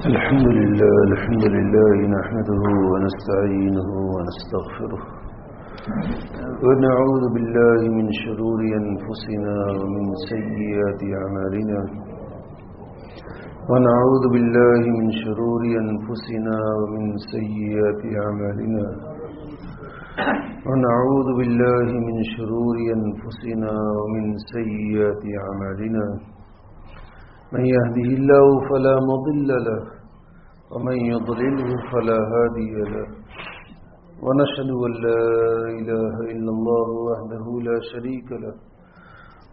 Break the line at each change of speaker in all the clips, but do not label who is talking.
الحمد لله نحمده ونستعينه ونستغفره ونعوذ بالله من شرور أنفسنا ومن سيئات أعمالنا ونعوذ بالله من شرور أنفسنا ومن سيئات أعمالنا ونعوذ بالله من شرور أنفسنا ومن سيئات أعمالنا من يهده الله فلا مضل له ومن يضلله فلا هادي له ونشهد أن لا إله إلا الله وحده لا شريك له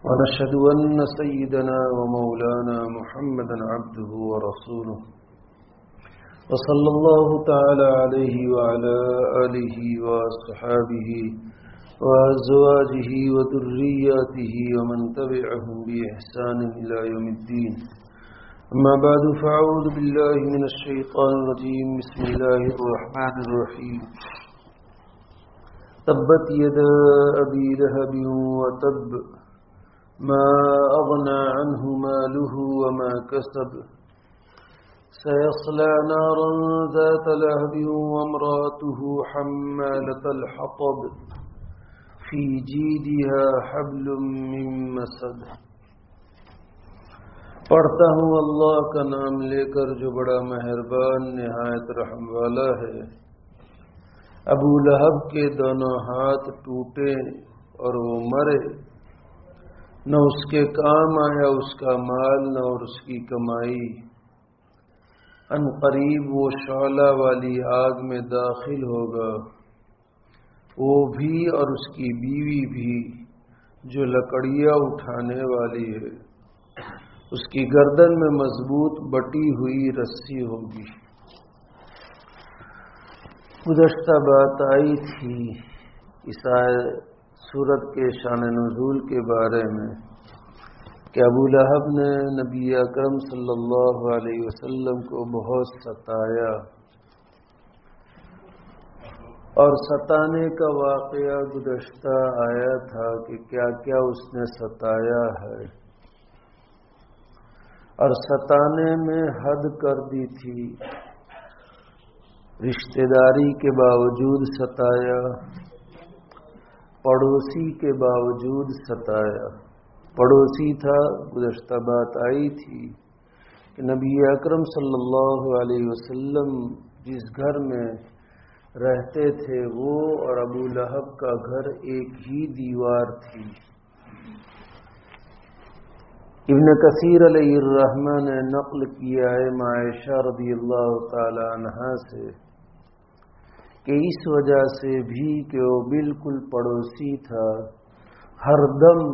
ونشهد أن سيدنا ومولانا محمدا عبده ورسوله وصلى الله تعالى عليه وعلى آله وأصحابه وأزواجه وذرياته ومن تبعهم بإحسان إلى يوم الدين أما بعد فأعوذ بالله من الشيطان الرجيم بسم الله الرحمن الرحيم تبت يدا أبي لهب وتب ما أغنى عنه ماله وما كسب سيصلى نارا ذات لهب وامرأته حمالة الحطب في جيدها حبل من مسد. پڑھتا ہوں اللہ کا نام لے کر جو بڑا مہربان نہایت رحم والا ہے. ابو لہب کے دونوں ہاتھ ٹوٹے اور وہ مرے، نہ اس کے کام آیا اس کا مال نہ اور اس کی کمائی. ان قریب وہ شعلہ والی آگ میں داخل ہوگا، وہ بھی اور اس کی بیوی بھی جو لکڑیاں اٹھانے والی ہے. اس کی گردن میں مضبوط بٹی ہوئی رسی ہوگی. گزشتہ بات آئی تھی اس سورت کے شان نزول کے بارے میں کہ ابو لہب نے نبی اکرم صلی اللہ علیہ وسلم کو بہت ستایا، اور ستانے کا واقعہ گزشتہ آیا تھا کہ کیا کیا اس نے ستایا ہے، اور ستانے میں حد کر دی تھی. رشتہ داری کے باوجود ستایا، پڑوسی کے باوجود ستایا. پڑوسی تھا، گزشتہ بات آئی تھی کہ نبی اکرم صلی اللہ علیہ وسلم جس گھر میں رہتے تھے وہ اور ابو لہب کا گھر ایک ہی دیوار تھی. ابن کثیر علیہ الرحمہ نے نقل کیا ہے عائشہ رضی اللہ تعالی عنہا سے کہ اس وجہ سے بھی کہ وہ بالکل پڑوسی تھا، ہر دم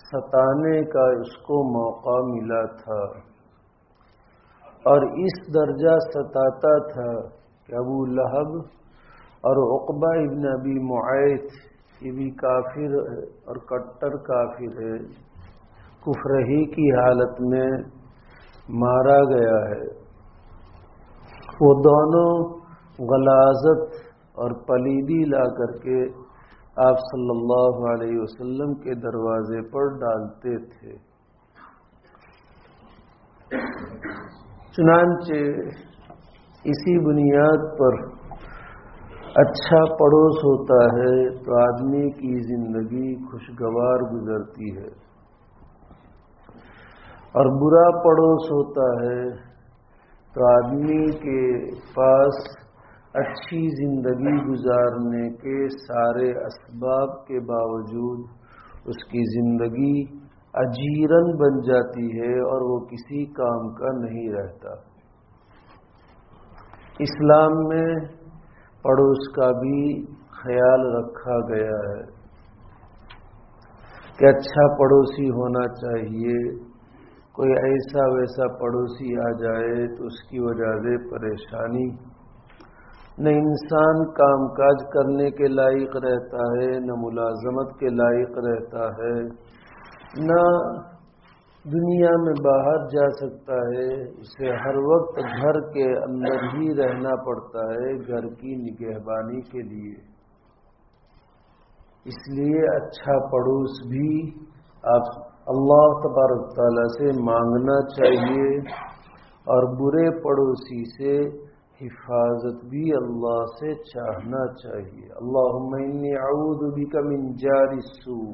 ستانے کا اس کو موقع ملا تھا، اور اس درجہ ستاتا تھا کہ ابو لہب اور عقبہ ابن ابی معیط یہ بھی کافر اور کٹر کافر ہے، کفر ہی کی حالت میں مارا گیا ہے. وہ دونوں غلاظت اور پلیدی لا کر کے آپ صلی اللہ علیہ وسلم کے دروازے پر ڈالتے تھے. چنانچہ اسی بنیاد پر اچھا پڑوس ہوتا ہے تو آدمی کی زندگی خوشگوار گزرتی ہے، اور برا پڑوس ہوتا ہے تو آدمی کے پاس اچھی زندگی گزارنے کے سارے اسباب کے باوجود اس کی زندگی اجیرن بن جاتی ہے اور وہ کسی کام کا نہیں رہتا. اسلام میں پڑوس کا بھی خیال رکھا گیا ہے کہ اچھا پڑوسی ہونا چاہیے. کوئی ایسا ویسا پڑوسی آ جائے تو اس کی وجہ سے پریشانی، نہ انسان کام کاج کرنے کے لائق رہتا ہے، نہ ملازمت کے لائق رہتا ہے، نہ دنیا میں باہر جا سکتا ہے. اسے ہر وقت گھر کے اندر ہی رہنا پڑتا ہے گھر کی نگہبانی کے لیے. اس لیے اچھا پڑوس بھی آپ اللہ تبارک تعالیٰ سے مانگنا چاہیے اور برے پڑوسی سے حفاظت بھی اللہ سے چاہنا چاہیے۔ اللہم انی اعوذ بک من جار السوء،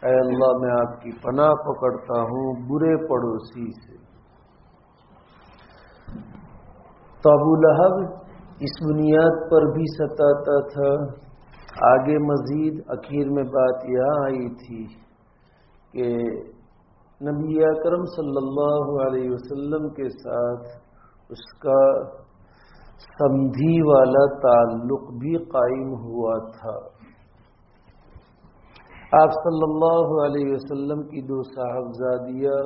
اے اللہ میں آپ کی پناہ پکڑتا ہوں برے پڑوسی سے۔ تو ابو لہب اس بنیاد پر بھی ستاتا تھا۔ آگے مزید اخیر میں بات یہاں آئی تھی کہ نبی اکرم صلی اللہ علیہ وسلم کے ساتھ اس کا سمدھی والا تعلق بھی قائم ہوا تھا۔ آپ صلی اللہ علیہ وسلم کی دو صاحبزادیاں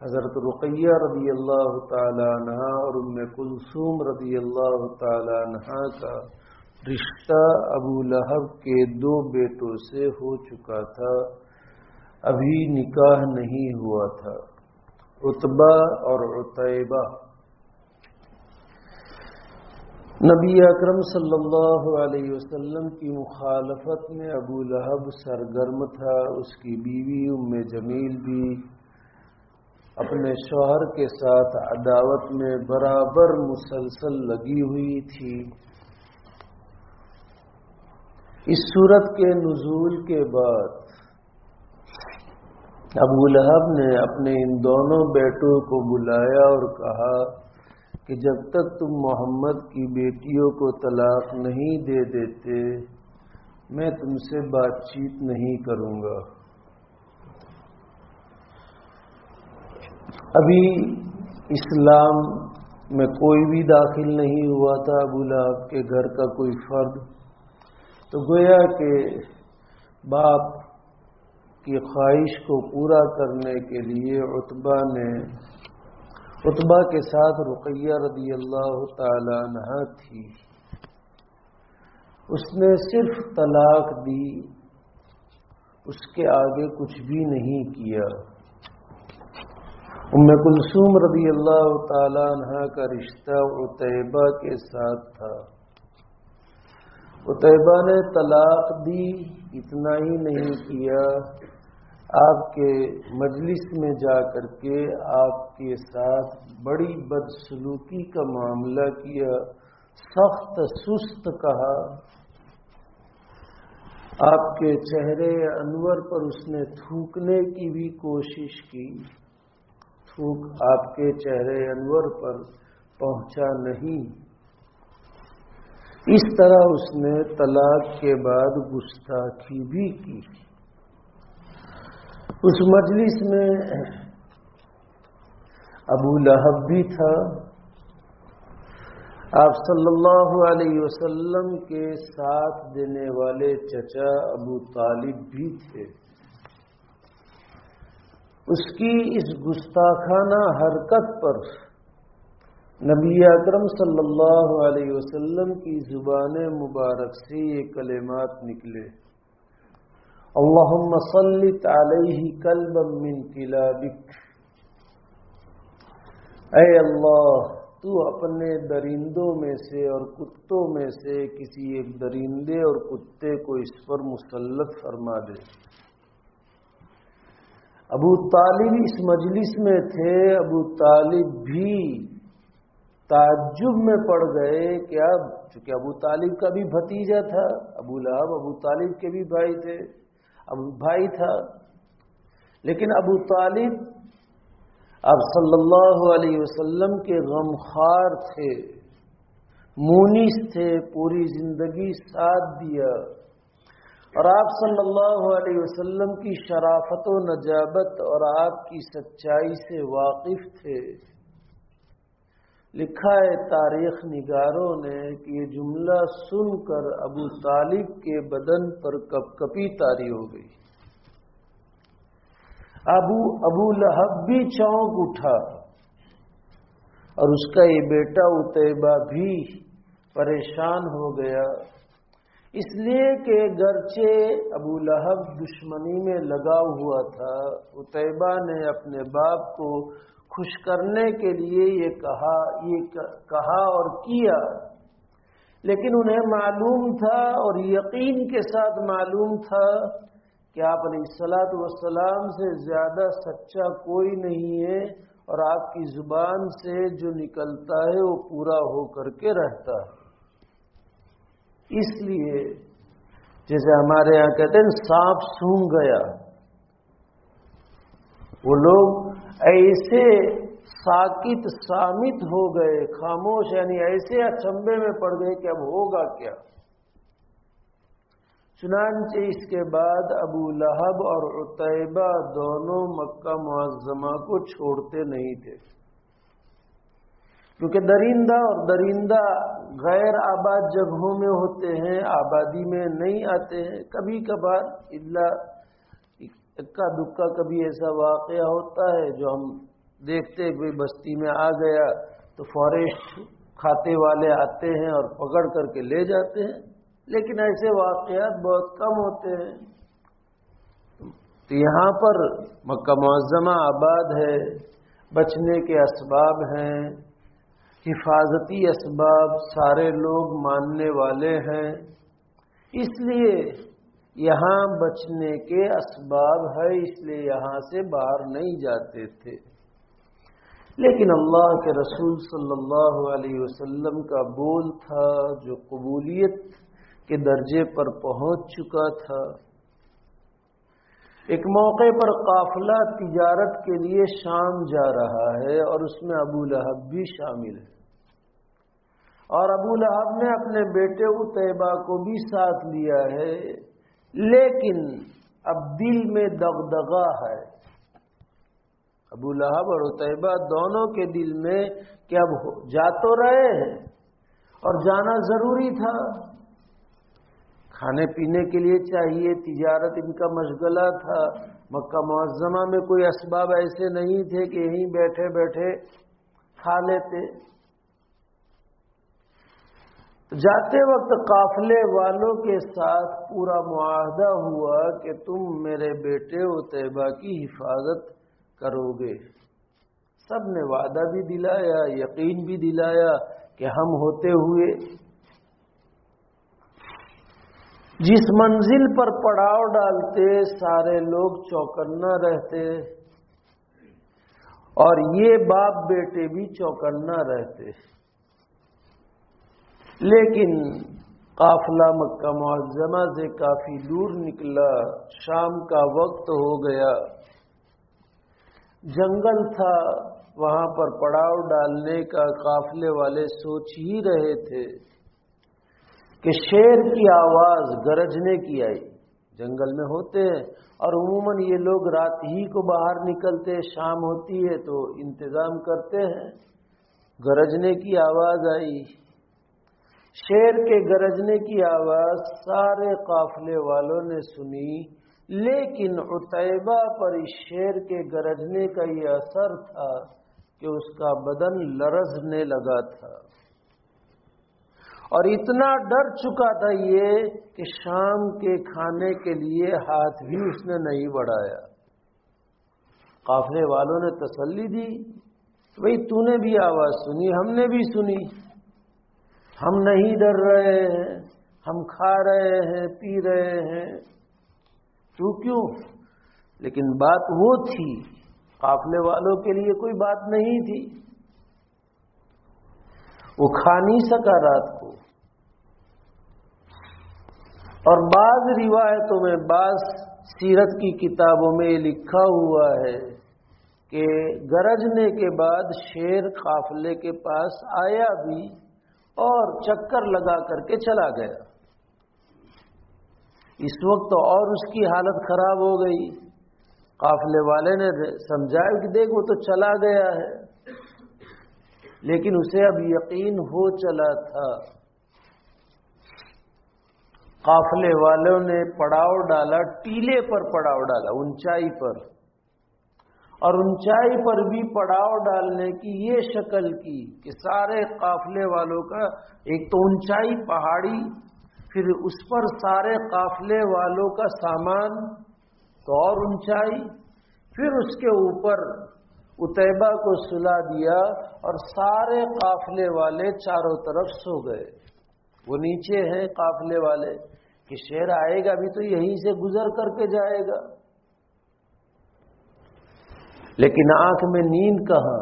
حضرت رقیہ رضی اللہ تعالی عنہ اور ام کلثوم رضی اللہ تعالی عنہ کا رشتہ ابو لہب کے دو بیٹوں سے ہو چکا تھا، ابھی نکاح نہیں ہوا تھا، عتبہ اور عتیبہ۔ نبی اکرم صلی اللہ علیہ وسلم کی مخالفت میں ابو لہب سرگرم تھا۔ اس کی بیوی ام جمیل بھی اپنے شوہر کے ساتھ عداوت میں برابر مسلسل لگی ہوئی تھی۔ اس صورت کے نزول کے بعد ابو لہب نے اپنے ان دونوں بیٹوں کو بلایا اور کہا کہ جب تک تم محمد کی بیٹیوں کو طلاق نہیں دے دیتے میں تم سے بات چیت نہیں کروں گا۔ ابھی اسلام میں کوئی بھی داخل نہیں ہوا تھا ابو لہب کے گھر کا کوئی فرد، تو گویا کہ باپ کی خواہش کو پورا کرنے کے لیے عتبہ کے ساتھ رقیہ رضی اللہ تعالی عنہ تھی، اس نے صرف طلاق دی، اس کے آگے کچھ بھی نہیں کیا۔ ام کلثوم رضی اللہ تعالی عنہ کا رشتہ عتیبہ کے ساتھ تھا۔ عتیبہ نے طلاق دی، اتنا ہی نہیں کیا، آپ کے مجلس میں جا کر کے آپ کے ساتھ بڑی بدسلوکی کا معاملہ کیا، سخت سست کہا، آپ کے چہرے انور پر اس نے تھوکنے کی بھی کوشش کی، تھوک آپ کے چہرے انور پر پہنچا نہیں۔ اس طرح اس نے طلاق کے بعد گستاخی بھی کی۔ اس مجلس میں ابو لہب بھی تھا، آپ صلی اللہ علیہ وسلم کے ساتھ دینے والے چچا ابو طالب بھی تھے۔ اس کی اس گستاخانہ حرکت پر نبی اکرم صلی اللہ علیہ وسلم کی زبان مبارک سے یہ کلمات نکلے، اللہم صلت علیہ کلبا من کلابک، اے اللہ تو اپنے درندوں میں سے اور کتوں میں سے کسی ایک درندے اور کتے کو اس پر مسلط فرما دے۔ ابو طالب اس مجلس میں تھے، ابو طالب بھی تعجب میں پڑ گئے کہ اب چونکہ ابو طالب کا بھی بھتیجا تھا، ابو لہب ابو طالب کے بھی بھائی تھے، ابو بھائی تھا، لیکن ابو طالب آپ صلی اللہ علیہ وسلم کے غمخوار تھے، مونس تھے، پوری زندگی ساتھ دیا، اور آپ صلی اللہ علیہ وسلم کی شرافت و نجابت اور آپ کی سچائی سے واقف تھے۔ لکھا ہے تاریخ نگاروں نے کہ یہ جملہ سن کر ابو طالب کے بدن پر کپکپی طاری ہو گئی۔ ابو لہب بھی چونک اٹھا اور اس کا یہ بیٹا عتیبہ بھی پریشان ہو گیا، اس لیے کہ گرچہ ابو لہب دشمنی میں لگا ہوا تھا، عتیبہ نے اپنے باپ کو خوش کرنے کے لیے یہ کہا اور کیا، لیکن انہیں معلوم تھا اور یقین کے ساتھ معلوم تھا کہ آپ علیہ الصلوۃ والسلام سے زیادہ سچا کوئی نہیں ہے، اور آپ کی زبان سے جو نکلتا ہے وہ پورا ہو کر کے رہتا ہے. اس لیے جیسے ہمارے یہاں کہتے ہیں سانپ سونگھ گیا، وہ لوگ ایسے ساکت سامت ہو گئے، خاموش، یعنی ایسے اچنبھے میں پڑ گئے کہ اب ہوگا کیا. چنانچہ اس کے بعد ابو لہب اور عتیبہ دونوں مکہ معظمہ کو چھوڑتے نہیں تھے، کیونکہ درندہ اور درندہ غیر آباد جگہوں میں ہوتے ہیں، آبادی میں نہیں آتے ہیں. کبھی کبھار اکا دکا کبھی ایسا واقعہ ہوتا ہے جو ہم دیکھتے کوئی بستی میں آ گیا تو فوریسٹ کھاتے والے آتے ہیں اور پکڑ کر کے لے جاتے ہیں، لیکن ایسے واقعات بہت کم ہوتے ہیں. تو یہاں پر مکہ معظمہ آباد ہے، بچنے کے اسباب ہیں، حفاظتی اسباب سارے لوگ ماننے والے ہیں، اس لیے یہاں بچنے کے اسباب ہے، اس لیے یہاں سے باہر نہیں جاتے تھے. لیکن اللہ کے رسول صلی اللہ علیہ وسلم کا بول تھا جو قبولیت کے درجے پر پہنچ چکا تھا. ایک موقع پر قافلہ تجارت کے لیے شام جا رہا ہے اور اس میں ابو لہب بھی شامل ہے، اور ابو لہب نے اپنے بیٹے عتیبہ کو بھی ساتھ لیا ہے، لیکن اب دل میں دغدغہ ہے. ابو لہب اور عتیبہ دونوں کے دل میں کہ اب جا تو رہے ہیں اور جانا ضروری تھا، کھانے پینے کے لیے چاہیے، تجارت ان کا مشغلہ تھا. مکہ معظمہ میں کوئی اسباب ایسے نہیں تھے کہ یہیں بیٹھے بیٹھے کھا لیتے. جاتے وقت قافلے والوں کے ساتھ پورا معاہدہ ہوا کہ تم میرے بیٹے عتیبہ کی حفاظت کرو گے. سب نے وعدہ بھی دلایا، یقین بھی دلایا کہ ہم ہوتے ہوئے جس منزل پر پڑاؤ ڈالتے سارے لوگ چوکنا رہتے، اور یہ باپ بیٹے بھی چوکنا رہتے. لیکن قافلہ مکہ معظمہ سے کافی دور نکلا، شام کا وقت ہو گیا، جنگل تھا، وہاں پر پڑاؤ ڈالنے کا قافلے والے سوچ ہی رہے تھے کہ شیر کی آواز گرجنے کی آئی. جنگل میں ہوتے ہیں اور عموماً یہ لوگ رات ہی کو باہر نکلتے، شام ہوتی ہے تو انتظام کرتے ہیں. گرجنے کی آواز آئی، شیر کے گرجنے کی آواز سارے قافلے والوں نے سنی، لیکن عتیبہ پر اس شیر کے گرجنے کا یہ اثر تھا کہ اس کا بدن لرزنے لگا تھا، اور اتنا ڈر چکا تھا یہ کہ شام کے کھانے کے لیے ہاتھ بھی اس نے نہیں بڑھایا. قافلے والوں نے تسلی دی، بھئی تو نے بھی آواز سنی، ہم نے بھی سنی، ہم نہیں ڈر رہے ہیں، ہم کھا رہے ہیں، پی رہے ہیں، تو کیوں؟ لیکن بات وہ تھی، قافلے والوں کے لیے کوئی بات نہیں تھی، وہ کھا نہیں سکا رات کو. اور بعض روایتوں میں، بعض سیرت کی کتابوں میں یہ لکھا ہوا ہے کہ گرجنے کے بعد شیر قافلے کے پاس آیا بھی اور چکر لگا کر کے چلا گیا. اس وقت اور اس کی حالت خراب ہو گئی. قافلے والے نے سمجھایا کہ دیکھ وہ تو چلا گیا ہے، لیکن اسے اب یقین ہو چلا تھا. قافلے والوں نے پڑاؤ ڈالا، ٹیلے پر پڑاؤ ڈالا، اونچائی پر، اور اونچائی پر بھی پڑاؤ ڈالنے کی یہ شکل کی کہ سارے قافلے والوں کا ایک تو اونچائی پہاڑی، پھر اس پر سارے قافلے والوں کا سامان تو اور اونچائی، پھر اس کے اوپر عتیبہ کو سلا دیا اور سارے قافلے والے چاروں طرف سو گئے. وہ نیچے ہیں قافلے والے کہ شیر آئے گا بھی تو یہیں سے گزر کر کے جائے گا. لیکن آنکھ میں نیند کہاں؟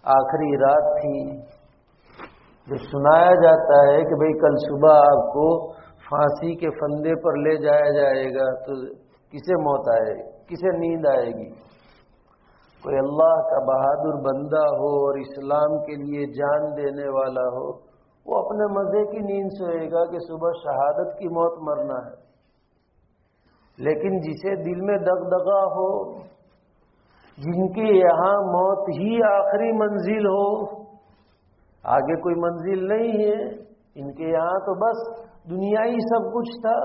آخری رات تھی، جو سنایا جاتا ہے کہ بھئی کل صبح آپ کو پھانسی کے پھندے پر لے جایا جائے گا، تو کسے موت آئے گی، کسے نیند آئے گی؟ کوئی اللہ کا بہادر بندہ ہو اور اسلام کے لیے جان دینے والا ہو، وہ اپنے مزے کی نیند سوئے گا کہ صبح شہادت کی موت مرنا ہے۔ لیکن جسے دل میں دغدغہ ہو، جن کے یہاں موت ہی آخری منزل ہو، آگے کوئی منزل نہیں ہے، ان کے یہاں تو بس دنیا ہی سب کچھ تھا،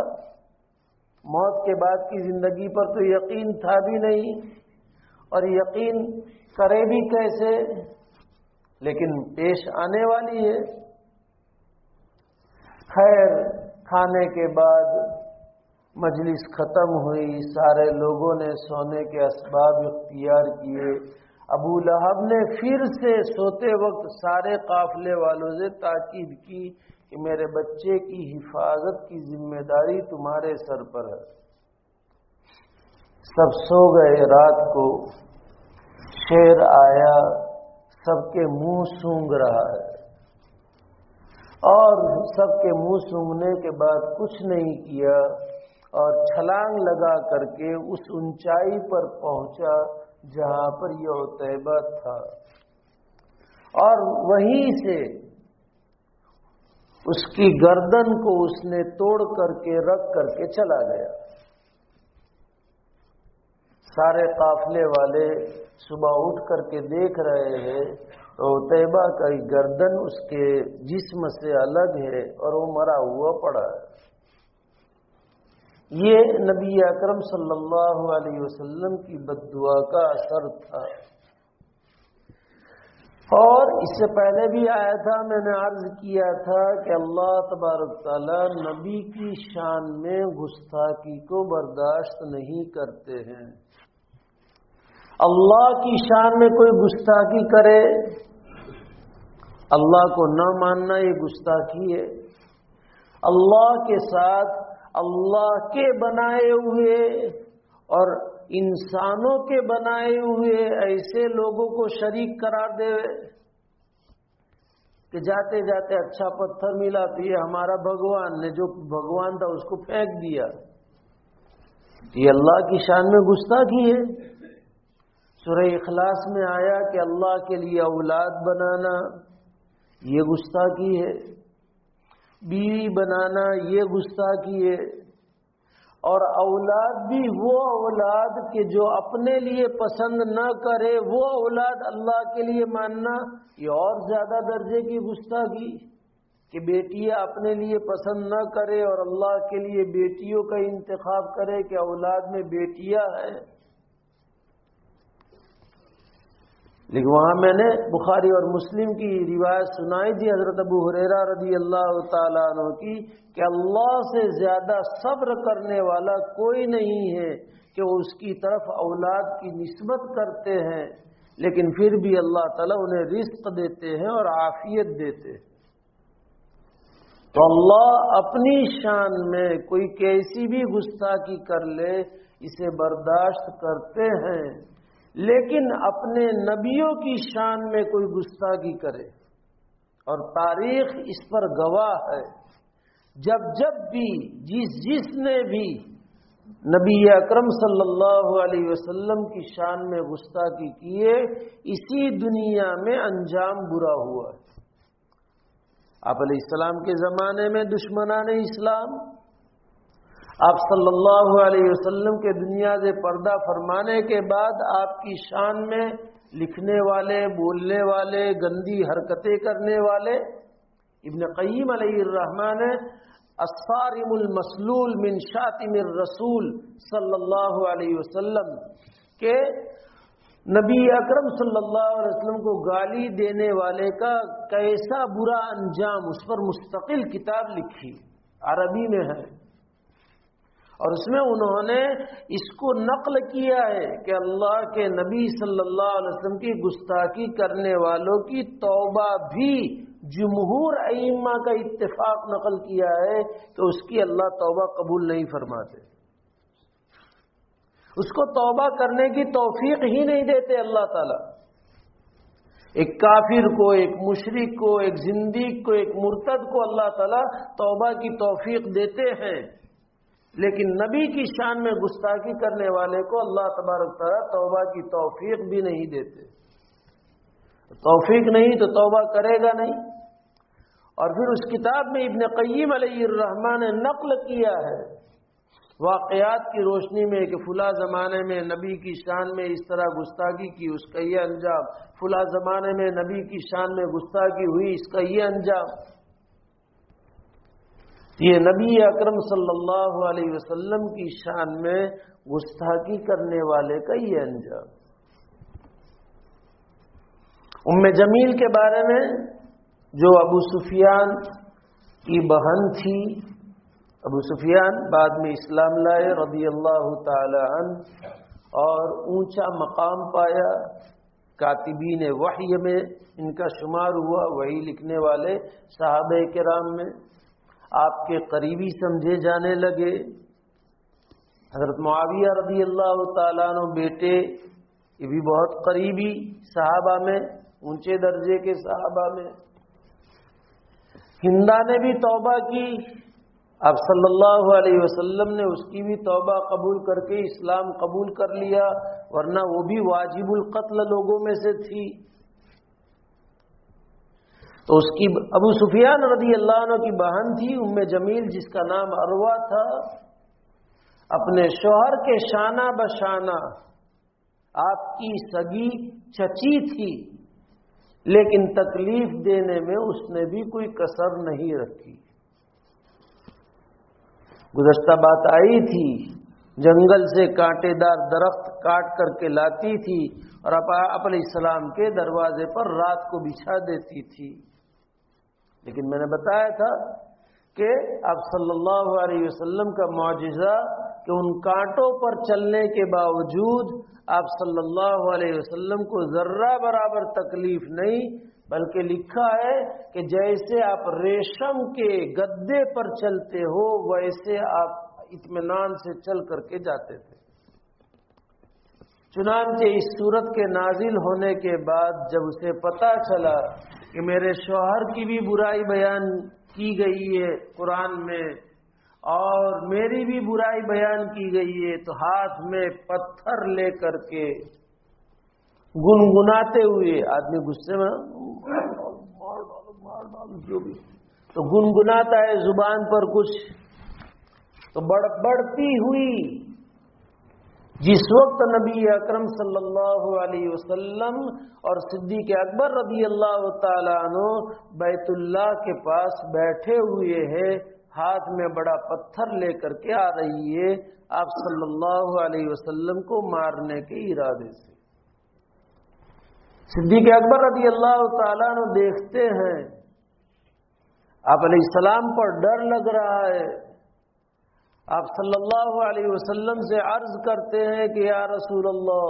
موت کے بعد کی زندگی پر تو یقین تھا بھی نہیں، اور یقین کرے بھی کیسے، لیکن پیش آنے والی ہے۔ خیر، کھانے کے بعد مجلس ختم ہوئی، سارے لوگوں نے سونے کے اسباب اختیار کیے۔ ابو لہب نے پھر سے سوتے وقت سارے قافلے والوں سے تاکید کی کہ میرے بچے کی حفاظت کی ذمہ داری تمہارے سر پر ہے۔ سب سو گئے۔ رات کو شیر آیا، سب کے منہ سونگھ رہا ہے، اور سب کے منہ سونگھنے کے بعد کچھ نہیں کیا، اور چھلانگ لگا کر کے اس اونچائی پر پہنچا جہاں پر یہ عتیبہ تھا، اور وہیں سے اس کی گردن کو اس نے توڑ کر کے رکھ کر کے چلا گیا۔ سارے قافلے والے صبح اٹھ کر کے دیکھ رہے ہیں تو عتیبہ کا گردن اس کے جسم سے الگ ہے اور وہ مرا ہوا پڑا ہے۔ یہ نبی اکرم صلی اللہ علیہ وسلم کی بد دعا کا اثر تھا۔ اور اس سے پہلے بھی آیا تھا، میں نے عرض کیا تھا کہ اللہ تبارک تعالیٰ نبی کی شان میں گستاخی کو برداشت نہیں کرتے ہیں۔ اللہ کی شان میں کوئی گستاخی کرے، اللہ کو نہ ماننا یہ گستاخی ہے۔ اللہ کے ساتھ اللہ کے بنائے ہوئے اور انسانوں کے بنائے ہوئے ایسے لوگوں کو شریک قرار دے کہ جاتے جاتے اچھا پتھر ملا تو یہ ہمارا بھگوان نے، جو بھگوان تھا اس کو پھینک دیا، یہ اللہ کی شان میں گستاخی ہے۔ سورہ اخلاص میں آیا کہ اللہ کے لیے اولاد بنانا یہ گستاخی ہے، بیوی بنانا یہ گستاخی ہے، اور اولاد بھی وہ اولاد کہ جو اپنے لیے پسند نہ کرے وہ اولاد اللہ کے لیے ماننا یہ اور زیادہ درجے کی گستاخی، کہ بیٹیاں اپنے لیے پسند نہ کرے اور اللہ کے لیے بیٹیوں کا انتخاب کرے کہ اولاد میں بیٹیاں ہیں۔ لیکن وہاں میں نے بخاری اور مسلم کی روایت سنائی تھی حضرت ابو ہریرہ رضی اللہ تعالیٰ عنہ کی کہ اللہ سے زیادہ صبر کرنے والا کوئی نہیں ہے کہ وہ اس کی طرف اولاد کی نسبت کرتے ہیں، لیکن پھر بھی اللہ تعالیٰ انہیں رزق دیتے ہیں اور عافیت دیتے ہیں۔ تو اللہ اپنی شان میں کوئی کیسی بھی گستاخی کر لے اسے برداشت کرتے ہیں، لیکن اپنے نبیوں کی شان میں کوئی گستاخی کرے، اور تاریخ اس پر گواہ ہے، جب بھی جس نے بھی نبی اکرم صلی اللہ علیہ وسلم کی شان میں گستاخی کیے، اسی دنیا میں انجام برا ہوا ہے۔ آپ علیہ السلام کے زمانے میں دشمنان اسلام، آپ صلی اللہ علیہ وسلم کے دنیا سے پردہ فرمانے کے بعد آپ کی شان میں لکھنے والے، بولنے والے، گندی حرکتیں کرنے والے، ابن قیم علیہ الرحمن الصارم المسلول من شاتم الرسول صلی اللہ علیہ وسلم کہ نبی اکرم صلی اللہ علیہ وسلم کو گالی دینے والے کا کیسا برا انجام، اس پر مستقل کتاب لکھی، عربی میں ہے، اور اس میں انہوں نے اس کو نقل کیا ہے کہ اللہ کے نبی صلی اللہ علیہ وسلم کی گستاخی کرنے والوں کی توبہ بھی جمہور ائمہ کا اتفاق نقل کیا ہے کہ اس کی اللہ توبہ قبول نہیں فرماتے، اس کو توبہ کرنے کی توفیق ہی نہیں دیتے اللہ تعالیٰ. ایک کافر کو، ایک مشرک کو، ایک زندیق کو، ایک مرتد کو اللہ تعالیٰ توبہ کی توفیق دیتے ہیں، لیکن نبی کی شان میں گستاخی کرنے والے کو اللہ تبارک تعالیٰ توبہ کی توفیق بھی نہیں دیتے. توفیق نہیں تو توبہ کرے گا نہیں. اور پھر اس کتاب میں ابن قیم علیہ الرحمہ نے نقل کیا ہے واقعات کی روشنی میں کہ فلاں زمانے میں نبی کی شان میں اس طرح گستاخی کی، اس کا یہ انجام، فلاں زمانے میں نبی کی شان میں گستاخی ہوئی، اس کا یہ انجام. یہ نبی اکرم صلی اللہ علیہ وسلم کی شان میں گستاخی کرنے والے کا یہ انجام. ام جمیل کے بارے میں، جو ابو سفیان کی بہن تھی، ابو سفیان بعد میں اسلام لائے رضی اللہ تعالی عنہ اور اونچا مقام پایا، کاتبین وحی میں ان کا شمار ہوا، وحی لکھنے والے صحابہ کرام میں، آپ کے قریبی سمجھے جانے لگے. حضرت معاویہ رضی اللہ تعالیٰ عنہ بیٹے، یہ بھی بہت قریبی صحابہ میں، اونچے درجے کے صحابہ میں. ہندا نے بھی توبہ کی، اب صلی اللہ علیہ وسلم نے اس کی بھی توبہ قبول کر کے اسلام قبول کر لیا، ورنہ وہ بھی واجب القتل لوگوں میں سے تھی. تو اس کی ابو سفیان رضی اللہ عنہ کی بہن تھی ام جمیل، جس کا نام عروہ تھا. اپنے شوہر کے شانہ بشانہ آپ کی سگی چچی تھی، لیکن تکلیف دینے میں اس نے بھی کوئی کسر نہیں رکھی. گزشتہ بات آئی تھی، جنگل سے کانٹے دار درخت کاٹ کر کے لاتی تھی اور آپ علیہ السلام کے دروازے پر رات کو بچھا دیتی تھی. لیکن میں نے بتایا تھا کہ آپ صلی اللہ علیہ وسلم کا معجزہ کہ ان کانٹوں پر چلنے کے باوجود آپ صلی اللہ علیہ وسلم کو ذرہ برابر تکلیف نہیں، بلکہ لکھا ہے کہ جیسے آپ ریشم کے گدے پر چلتے ہو ویسے آپ اطمینان سے چل کر کے جاتے تھے. چنانچہ اس سورت کے نازل ہونے کے بعد جب اسے پتہ چلا کہ میرے شوہر کی بھی برائی بیان کی گئی ہے قرآن میں اور میری بھی برائی بیان کی گئی ہے، تو ہاتھ میں پتھر لے کر کے گنگناتے ہوئے، آدمی غصے میں جو بھی تو گنگناتا ہے زبان پر کچھ، تو بڑھتی ہوئی جس وقت نبی اکرم صلی اللہ علیہ وسلم اور صدیق اکبر رضی اللہ تعالیٰ عنہ بیت اللہ کے پاس بیٹھے ہوئے ہیں، ہاتھ میں بڑا پتھر لے کر کے آ رہی ہے آپ صلی اللہ علیہ وسلم کو مارنے کے ارادے سے. صدیق اکبر رضی اللہ تعالیٰ عنہ دیکھتے ہیں آپ علیہ السلام پر ڈر لگ رہا ہے. آپ صلی اللہ علیہ وسلم سے عرض کرتے ہیں کہ یا رسول اللہ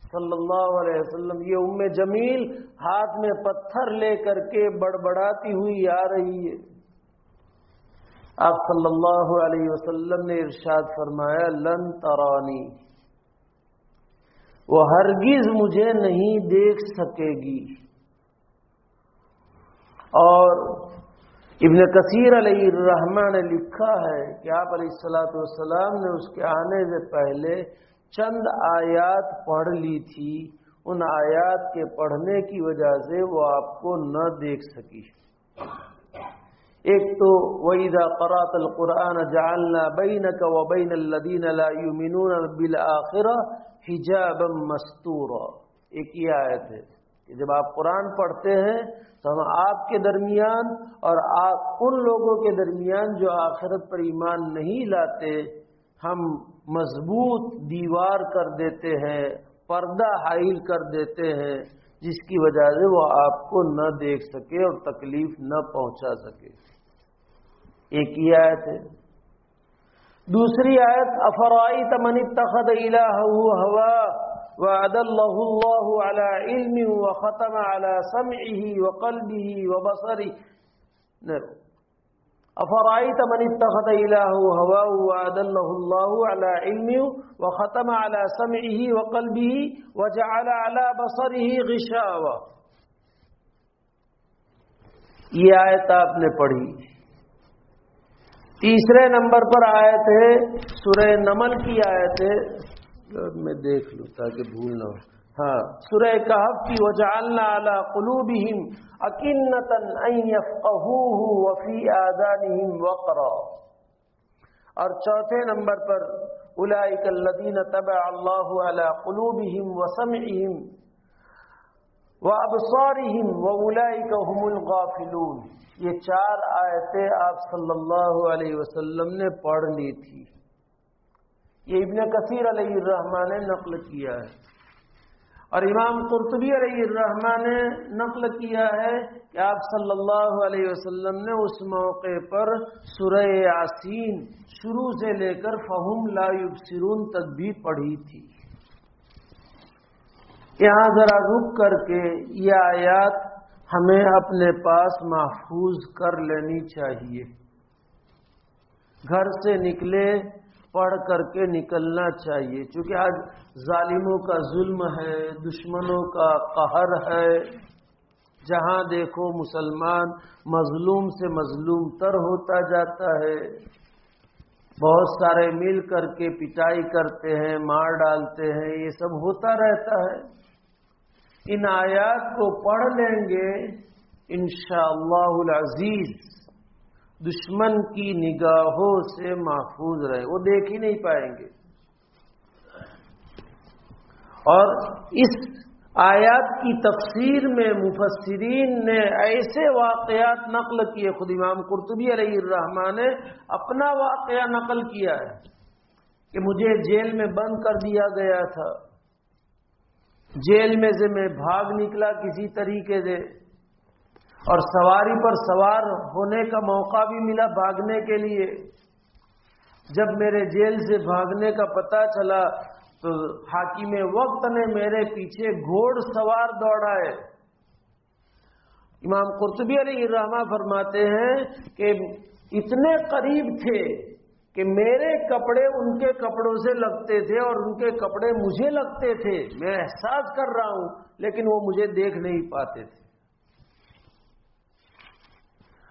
صلی اللہ علیہ وسلم، یہ ام جمیل ہاتھ میں پتھر لے کر کے بڑبڑاتی ہوئی آ رہی ہے. آپ صلی اللہ علیہ وسلم نے ارشاد فرمایا لن ترانی، وہ ہرگز مجھے نہیں دیکھ سکے گی. اور ابن کثیر علیہ الرحمہ نے لکھا ہے کہ آپ علیہ الصلوۃ والسلام نے اس کے آنے سے پہلے چند آیات پڑھ لی تھی، ان آیات کے پڑھنے کی وجہ سے وہ آپ کو نہ دیکھ سکی. ایک تو وَإِذَا قَرَأْتَ الْقُرْآنَ جَعَلْنَا بَيْنَكَ وَبَيْنَ الَّذِينَ لَا يُؤْمِنُونَ بِالْآخِرَةِ حِجَابًا مَسْتُورًا. ایک یہ آیت ہے کہ جب آپ قرآن پڑھتے ہیں تو ہم آپ کے درمیان اور آپ ان لوگوں کے درمیان جو آخرت پر ایمان نہیں لاتے، ہم مضبوط دیوار کر دیتے ہیں، پردہ حائل کر دیتے ہیں، جس کی وجہ سے وہ آپ کو نہ دیکھ سکے اور تکلیف نہ پہنچا سکے. ایک یہ آیت ہے. دوسری آیت افرائیت من اتخذ الہہ ہواہ وَأَدَلَّهُ اللَّهُ عَلَى عِلْمٍ وَخَتَمَ عَلَى سَمْعِهِ وَقَلْبِهِ وَبَصَرِهِ. افرأيت من اتخذ إلهه هواه وأضله الله على علمه وختم على سمعه وقلبه وجعل على بصره غشاوة. یہ آیت آپ نے پڑھی. تیسرے نمبر پر آیت ہے سورہ نمل کی آیت ہے، میں دیکھ لوں تاکہ بھول نہ ہو. ہاں، سورہ کہف کی وجعلنا علی قلوبہم اکنۃ ان یفقہوہ وفی آذانہم وقرا. اور چوتھے نمبر پر اولئک الذین طبع اللہ علی قلوبہم وسمعہم وابصارہم واولئک هم الغافلون. یہ 4 آیتیں آپ صلی اللہ علیہ وسلم نے پڑھ لی تھی. یہ ابن کثیر علیہ الرحمہ نے نقل کیا ہے، اور امام قرطبی علیہ الرحمہ نے نقل کیا ہے کہ آپ صلی اللہ علیہ وسلم نے اس موقع پر سورہ یاسین شروع سے لے کر فہم لا یبصرون تک بھی پڑھی تھی. یہاں ذرا رک کر کے یہ آیات ہمیں اپنے پاس محفوظ کر لینی چاہیے. گھر سے نکلے پڑھ کر کے نکلنا چاہیے، چونکہ آج ظالموں کا ظلم ہے، دشمنوں کا قہر ہے. جہاں دیکھو مسلمان مظلوم سے مظلوم تر ہوتا جاتا ہے. بہت سارے مل کر کے پٹائی کرتے ہیں، مار ڈالتے ہیں، یہ سب ہوتا رہتا ہے. ان آیات کو پڑھ لیں گے انشاءاللہ العزیز دشمن کی نگاہوں سے محفوظ رہے، وہ دیکھ ہی نہیں پائیں گے. اور اس آیات کی تفسیر میں مفسرین نے ایسے واقعات نقل کیے. خود امام قرطبی علیہ الرحمہ نے اپنا واقعہ نقل کیا ہے کہ مجھے جیل میں بند کر دیا گیا تھا، جیل میں سے میں بھاگ نکلا کسی طریقے سے، اور سواری پر سوار ہونے کا موقع بھی ملا بھاگنے کے لیے. جب میرے جیل سے بھاگنے کا پتہ چلا تو حاکم وقت نے میرے پیچھے گھوڑ سوار دوڑائے. امام قرطبی علیہ الرحمہ فرماتے ہیں کہ اتنے قریب تھے کہ میرے کپڑے ان کے کپڑوں سے لگتے تھے اور ان کے کپڑے مجھے لگتے تھے. میں احساس کر رہا ہوں لیکن وہ مجھے دیکھ نہیں پاتے تھے.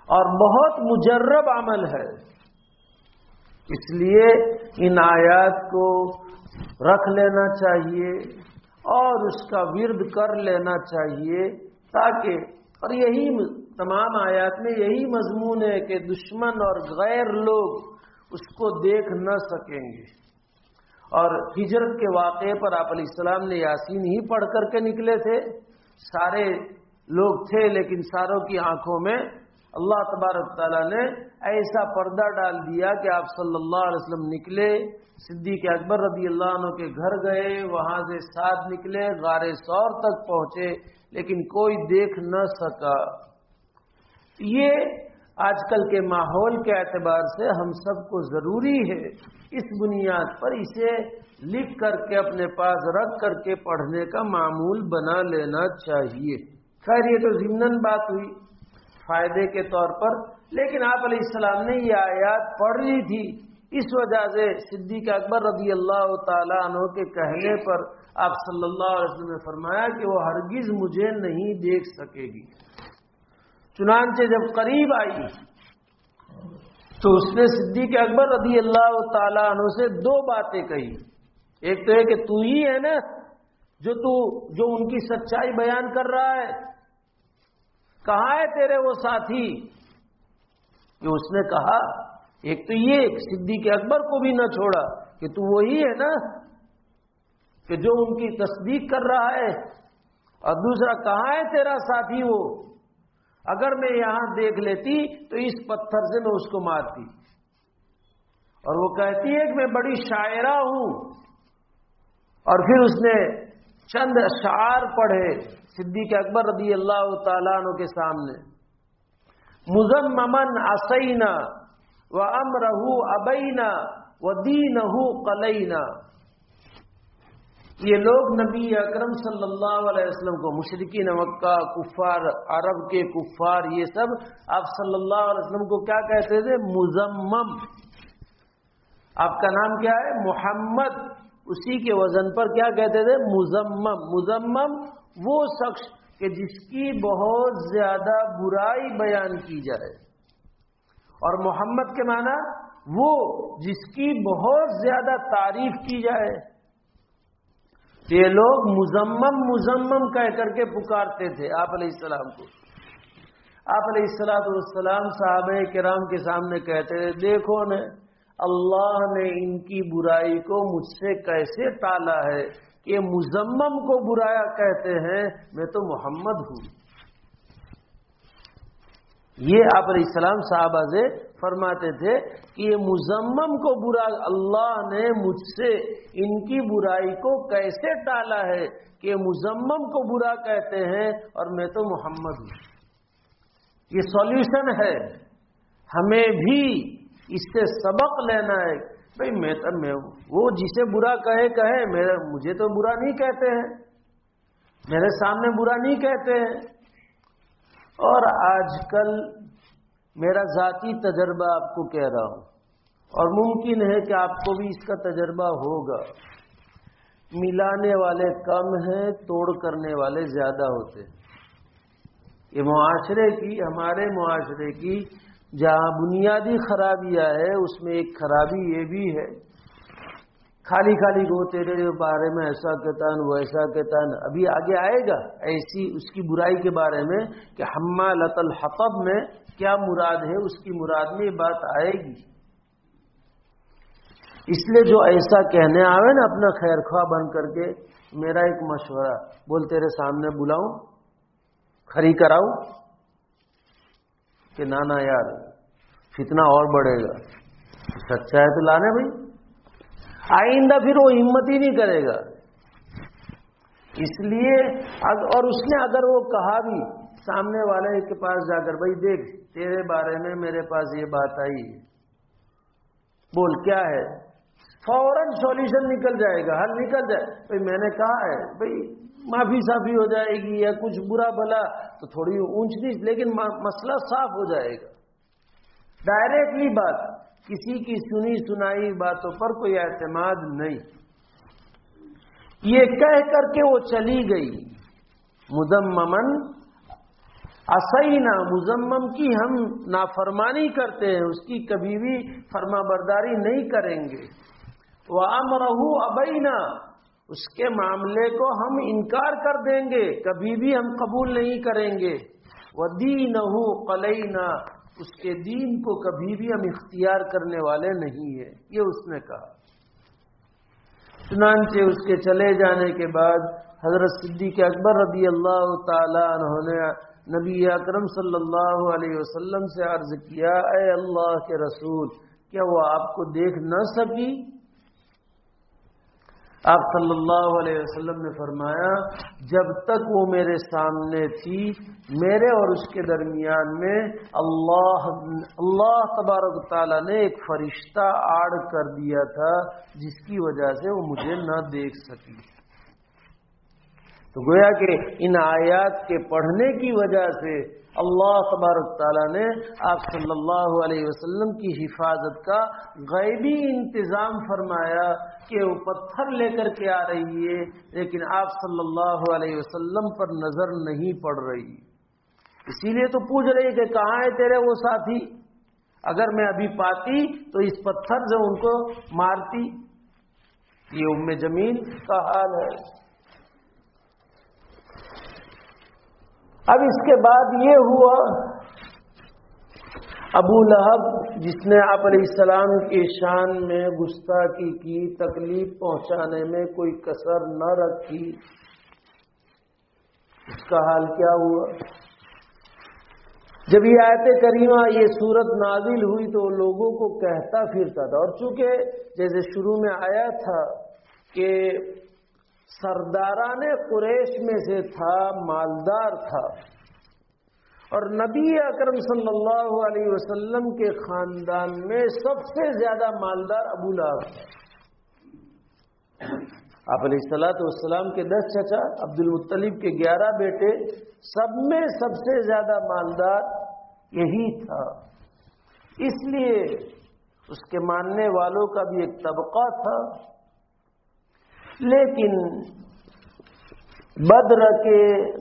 اور بہت مجرب عمل ہے، اس لیے ان آیات کو رکھ لینا چاہیے اور اس کا ورد کر لینا چاہیے تاکہ، اور یہی تمام آیات میں یہی مضمون ہے کہ دشمن اور غیر لوگ اس کو دیکھ نہ سکیں گے. اور ہجرت کے واقعے پر آپ علیہ السلام نے یاسین ہی پڑھ کر کے نکلے تھے. سارے لوگ تھے لیکن ساروں کی آنکھوں میں اللہ تبارک تعالیٰ نے ایسا پردہ ڈال دیا کہ آپ صلی اللہ علیہ وسلم نکلے، صدیق اکبر رضی اللہ عنہ کے گھر گئے، وہاں سے ساتھ نکلے، غار ثور تک پہنچے لیکن کوئی دیکھ نہ سکا. یہ آج کل کے ماحول کے اعتبار سے ہم سب کو ضروری ہے اس بنیاد پر اسے لکھ کر کے اپنے پاس رکھ کر کے پڑھنے کا معمول بنا لینا چاہیے. خیر یہ تو ضمناً بات ہوئی فائدے کے طور پر، لیکن آپ علیہ السلام نے یہ آیات پڑھ لی تھی. اس وجہ سے صدیق اکبر رضی اللہ تعالیٰ عنہ کے کہنے پر آپ صلی اللہ علیہ وسلم نے فرمایا کہ وہ ہرگز مجھے نہیں دیکھ سکے گی. چنانچہ جب قریب آئی تو اس نے صدیق اکبر رضی اللہ تعالیٰ عنہ سے 2 باتیں کہی. ایک تو ہے کہ تو ہی ہے نا جو ان کی سچائی بیان کر رہا ہے، کہاں ہے تیرے وہ ساتھی؟ کہ اس نے کہا ایک تو یہ صدیق اکبر کو بھی نہ چھوڑا کہ تو وہی ہے نا کہ جو ان کی تصدیق کر رہا ہے، اور دوسرا کہاں ہے تیرا ساتھی وہ؟ اگر میں یہاں دیکھ لیتی تو اس پتھر سے میں اس کو مارتی. اور وہ کہتی ہے کہ میں بڑی شاعرہ ہوں. اور پھر اس نے چند اشعار پڑھے صدیق اکبر رضی اللہ تعالیٰ عنہ کے سامنے. مزممن عصینا وامرہ ابینا ودینہ قلینا. یہ لوگ نبی اکرم صلی اللہ علیہ وسلم کو، مشرکین مکہ، کفار عرب کے کفار، یہ سب آپ صلی اللہ علیہ وسلم کو کیا کہتے تھے؟ مزمم. آپ کا نام کیا ہے؟ محمد. اسی کے وزن پر کیا کہتے تھے؟ مزمم. مزمم وہ شخص کہ جس کی بہت زیادہ برائی بیان کی جائے، اور محمد کے معنی وہ جس کی بہت زیادہ تعریف کی جائے. یہ لوگ مزمم مزمم کہہ کر کے پکارتے تھے آپ علیہ السلام کو. آپ علیہ السلام صحابہ کرام کے سامنے کہتے تھے، دیکھو نا اللہ نے ان کی برائی کو مجھ سے کیسے ٹالا ہے کہ مزمم کو برایا کہتے ہیں، میں تو محمد ہوں. یہ آپ علیہ السلام صحابہ سے فرماتے تھے کہ یہ مزمم کو برا اللہ نے مجھ سے ان کی برائی کو کیسے ٹالا ہے کہ مزمم کو برا کہتے ہیں اور میں تو محمد ہوں. یہ سولوشن ہے. ہمیں بھی اس سے سبق لینا ہے. بھائی وہ جسے برا کہے مجھے تو برا نہیں کہتے ہیں، میرے سامنے برا نہیں کہتے ہیں. اور آج کل میرا ذاتی تجربہ آپ کو کہہ رہا ہوں، اور ممکن ہے کہ آپ کو بھی اس کا تجربہ ہوگا، ملانے والے کم ہیں، توڑ کرنے والے زیادہ ہوتے ہیں. یہ ہمارے معاشرے کی جہاں بنیادی خرابیاں ہے، اس میں ایک خرابی یہ بھی ہے، خالی وہ تیرے بارے میں ایسا کہتا ہے، وہ ایسا کہتا ہے. ابھی آگے آئے گا ایسی اس کی برائی کے بارے میں کہ حمالۃ الحطب میں کیا مراد ہے، اس کی مراد میں یہ بات آئے گی. اس لیے جو ایسا کہنے آوے نا اپنا خیر خواہ بن کر کے، میرا ایک مشورہ، بول تیرے سامنے بلاؤں، کھڑی کراؤں کہ نانا یار فتنہ اور بڑھے گا، سچا ہے تو لانے بھائی. آئندہ پھر وہ ہمت ہی نہیں کرے گا. اس لیے اور اس نے اگر وہ کہا بھی سامنے والے کے پاس جا کر، بھائی دیکھ تیرے بارے میں میرے پاس یہ بات آئی ہے، بول کیا ہے، فوراً سولوشن نکل جائے گا، حل نکل جائے. بھائی میں نے کہا ہے، بھائی معافی صافی ہو جائے گی، یا کچھ برا بھلا تو تھوڑی اونچ نیچ، لیکن مسئلہ صاف ہو جائے گا. ڈائریکٹلی بات، کسی کی سنی سنائی باتوں پر کوئی اعتماد نہیں. یہ کہہ کر کے وہ چلی گئی. مذممن اسینا، مذمم کی ہم نافرمانی کرتے ہیں، اس کی کبھی بھی فرما برداری نہیں کریں گے. وَأَمْرَهُ أَبَيْنَا، اس کے معاملے کو ہم انکار کر دیں گے، کبھی بھی ہم قبول نہیں کریں گے. وَدِينَهُ قَلَيْنَا، اس کے دین کو کبھی بھی ہم اختیار کرنے والے نہیں ہیں. یہ اس نے کہا. چنانچہ اس کے چلے جانے کے بعد حضرت صدیق اکبر رضی اللہ تعالی عنہ نے نبی اکرم صلی اللہ علیہ وسلم سے عرض کیا، اے اللہ کے رسول، کیا وہ آپ کو دیکھ نہ سکی؟ آپ صلی اللہ علیہ وسلم نے فرمایا، جب تک وہ میرے سامنے تھی، میرے اور اس کے درمیان میں اللہ تبارک تعالیٰ نے ایک فرشتہ آڑ کر دیا تھا، جس کی وجہ سے وہ مجھے نہ دیکھ سکی. تو گویا کہ ان آیات کے پڑھنے کی وجہ سے اللہ تبارک تعالیٰ نے آپ صلی اللہ علیہ وسلم کی حفاظت کا غیبی انتظام فرمایا کہ وہ پتھر لے کر کے آ رہی ہے، لیکن آپ صلی اللہ علیہ وسلم پر نظر نہیں پڑ رہی. اسی لیے تو پوچھ رہی کہ کہاں ہے تیرے وہ ساتھی، اگر میں ابھی پاتی تو اس پتھر سے ان کو مارتی. یہ ام جمیل کا حال ہے. اب اس کے بعد یہ ہوا، ابو لہب جس نے آپ علیہ السلام کی شان میں گستاخی کی، تکلیف پہنچانے میں کوئی کسر نہ رکھی، اس کا حال کیا ہوا؟ جب یہ آیت کریمہ، یہ سورت نازل ہوئی تو لوگوں کو کہتا پھرتا تھا، اور چونکہ جیسے شروع میں آیا تھا کہ سرداران قریش میں سے تھا، مالدار تھا، اور نبی اکرم صلی اللہ علیہ وسلم کے خاندان میں سب سے زیادہ مالدار ابو لہب تھا. آپ علیہ الصلوۃ والسلام کے 10 چچا، عبد المطلب کے 11 بیٹے، سب میں سب سے زیادہ مالدار یہی تھا. اس لیے اس کے ماننے والوں کا بھی ایک طبقہ تھا. لیکن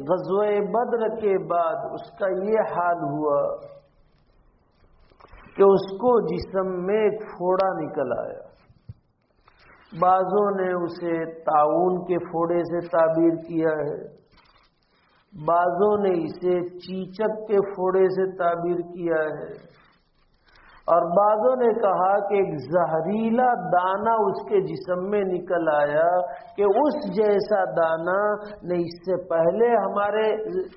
غزوہ بدر کے بعد اس کا یہ حال ہوا کہ اس کو جسم میں ایک پھوڑا نکل آیا. بعضوں نے اسے طاعون کے پھوڑے سے تعبیر کیا ہے، بعضوں نے اسے چیچک کے پھوڑے سے تعبیر کیا ہے، اور بعضوں نے کہا کہ ایک زہریلا دانہ اس کے جسم میں نکل آیا کہ اس جیسا دانہ نہ اس سے پہلے ہمارے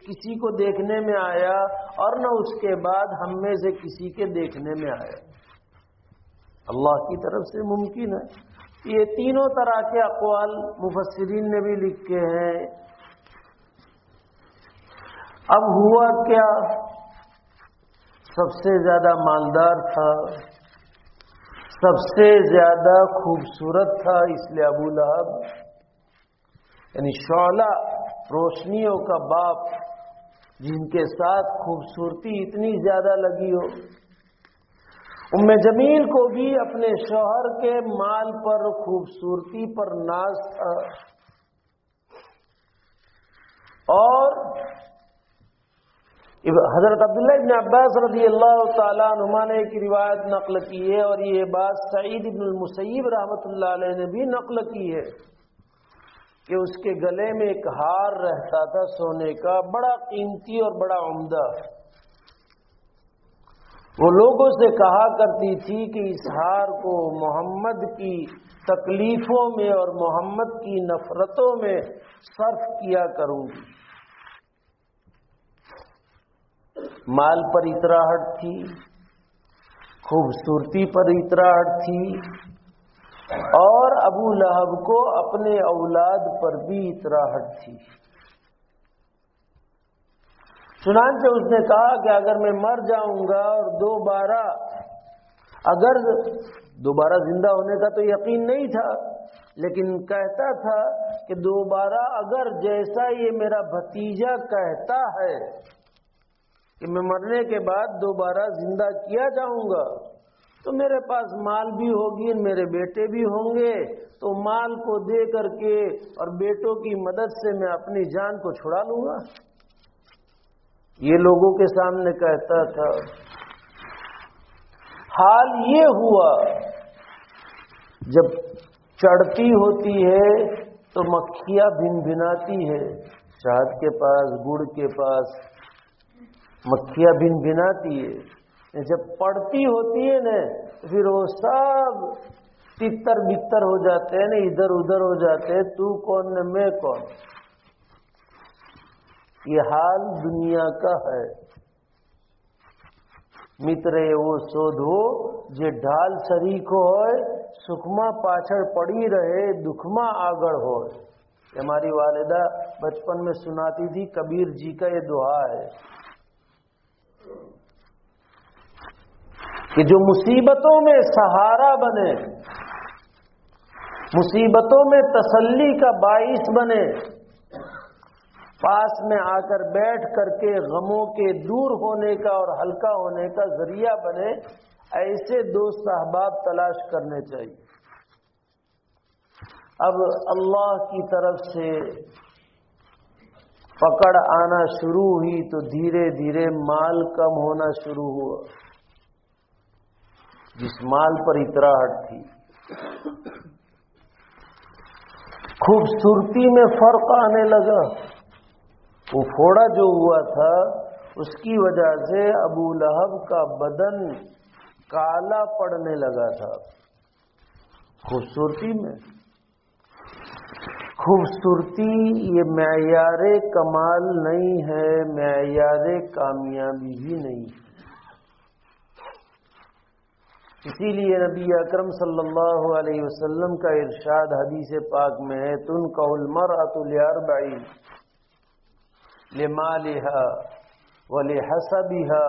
کسی کو دیکھنے میں آیا اور نہ اس کے بعد ہم میں سے کسی کے دیکھنے میں آیا. اللہ کی طرف سے ممکن ہے. یہ تینوں طرح کے اقوال مفسرین نے بھی لکھے ہیں. اب ہوا کیا؟ سب سے زیادہ مالدار تھا، سب سے زیادہ خوبصورت تھا، اس لیے ابو لہب یعنی شعلہ روشنیوں کا باپ، جن کے ساتھ خوبصورتی اتنی زیادہ لگی ہو. ام جمیل کو بھی اپنے شوہر کے مال پر، خوبصورتی پر ناز تھا. اور حضرت عبداللہ ابن عباس رضی اللہ تعالیٰ عنہما نے ایک روایت نقل کی ہے، اور یہ بات سعید ابن المسیب رحمۃ اللہ علیہ نے بھی نقل کی ہے کہ اس کے گلے میں ایک ہار رہتا تھا سونے کا، بڑا قیمتی اور بڑا عمدہ. وہ لوگوں سے کہا کرتی تھی کہ اس ہار کو محمد کی تکلیفوں میں اور محمد کی نفرتوں میں صرف کیا کروں گی. مال پر اتراہٹ تھی، خوبصورتی پر اتراہٹ تھی، اور ابو لہب کو اپنے اولاد پر بھی اتراہٹ تھی. چنانچہ اس نے کہا کہ اگر میں مر جاؤں گا اور دوبارہ زندہ ہونے کا تو یقین نہیں تھا، لیکن کہتا تھا کہ دوبارہ اگر جیسا یہ میرا بھتیجا کہتا ہے کہ میں مرنے کے بعد دوبارہ زندہ کیا جاؤں گا تو میرے پاس مال بھی ہوگی، میرے بیٹے بھی ہوں گے، تو مال کو دے کر کے اور بیٹوں کی مدد سے میں اپنی جان کو چھڑا لوں گا. یہ لوگوں کے سامنے کہتا تھا. حال یہ ہوا جب چڑھتی ہوتی ہے تو مکھیاں بھن بھناتی ہے. شہد کے پاس، گڑ کے پاس مکھیاں بھن بھناتی ہے. جب پڑتی ہوتی ہے نا تو پھر وہ سب تتر بتر ہو جاتے ہیں نا، ادھر ادھر ہو جاتے ہیں، تو کون نے میں کون. یہ حال دنیا کا ہے. مترے وہ سودھو جے ڈھال شریک ہوئے، سکھما پاچھڑ پڑی رہے، دکھما آگڑ ہوئے. ہماری والدہ بچپن میں سناتی تھی، کبیر جی کا یہ دعا ہے کہ جو مصیبتوں میں سہارا بنے، مصیبتوں میں تسلی کا باعث بنے، پاس میں آ کر بیٹھ کر کے غموں کے دور ہونے کا اور ہلکا ہونے کا ذریعہ بنے، ایسے دوست احباب تلاش کرنے چاہیے. اب اللہ کی طرف سے پکڑ آنا شروع ہوئی تو دھیرے دھیرے مال کم ہونا شروع ہوا. جس مال پر اتراہٹ تھی، خوبصورتی میں فرق آنے لگا. وہ پھوڑا جو ہوا تھا اس کی وجہ سے ابو لہب کا بدن کالا پڑنے لگا تھا. خوبصورتی میں خوبصورتی یہ معیار کمال نہیں ہے، معیار کامیابی بھی نہیں. اسی لیے نبی اکرم صلی اللہ علیہ وسلم کا ارشاد حدیث پاک میں ہے، تنکح المرأة لأربع، لمالها ولحسبها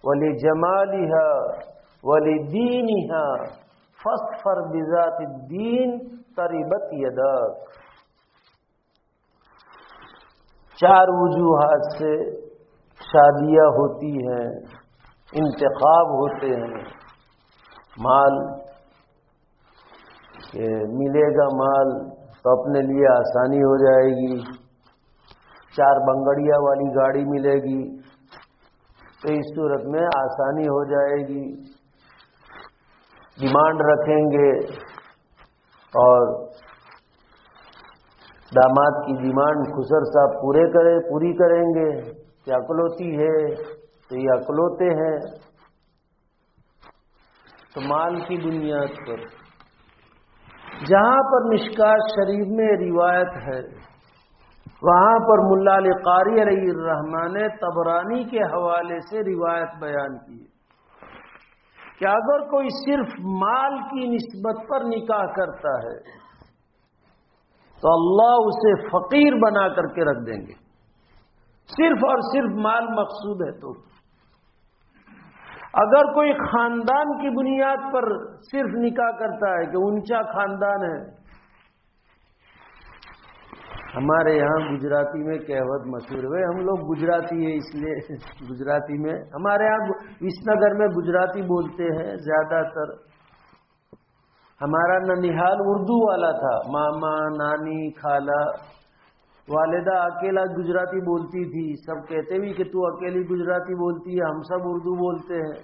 ولجمالها ولدينها فاصفر بذات الدين تربت یدک، 4 وجوہات سے شادیاں ہوتی ہیں، انتخاب ہوتے ہیں۔ مال کہ ملے گا مال تو اپنے لیے آسانی ہو جائے گی، 4 بنگڑیا والی گاڑی ملے گی تو اس صورت میں آسانی ہو جائے گی، ڈیمانڈ رکھیں گے اور داماد کی ڈیمانڈ خسر صاحب پوری کریں گے کہ اکلوتی ہے تو یہ اکلوتے ہیں۔ تو مال کی بنیاد پر جہاں پر مشکات شریف میں روایت ہے، وہاں پر ملا علی قاری علیہ الرحمٰن نے طبرانی کے حوالے سے روایت بیان کی کہ اگر کوئی صرف مال کی نسبت پر نکاح کرتا ہے تو اللہ اسے فقیر بنا کر کے رکھ دیں گے، صرف اور صرف مال مقصود ہے۔ تو اگر کوئی خاندان کی بنیاد پر صرف نکاح کرتا ہے کہ اونچا خاندان ہے، ہمارے یہاں گجراتی میں کہوت مشہور ہے، ہم لوگ گجراتی ہیں اس لیے گجراتی میں، ہمارے یہاں وسنگر میں گجراتی بولتے ہیں زیادہ تر۔ ہمارا ننیحال اردو والا تھا، ماما، نانی، خالہ، والدہ اکیلا گجراتی بولتی تھی، سب کہتے بھی کہ تو اکیلی گجراتی بولتی ہے، ہم سب اردو بولتے ہیں۔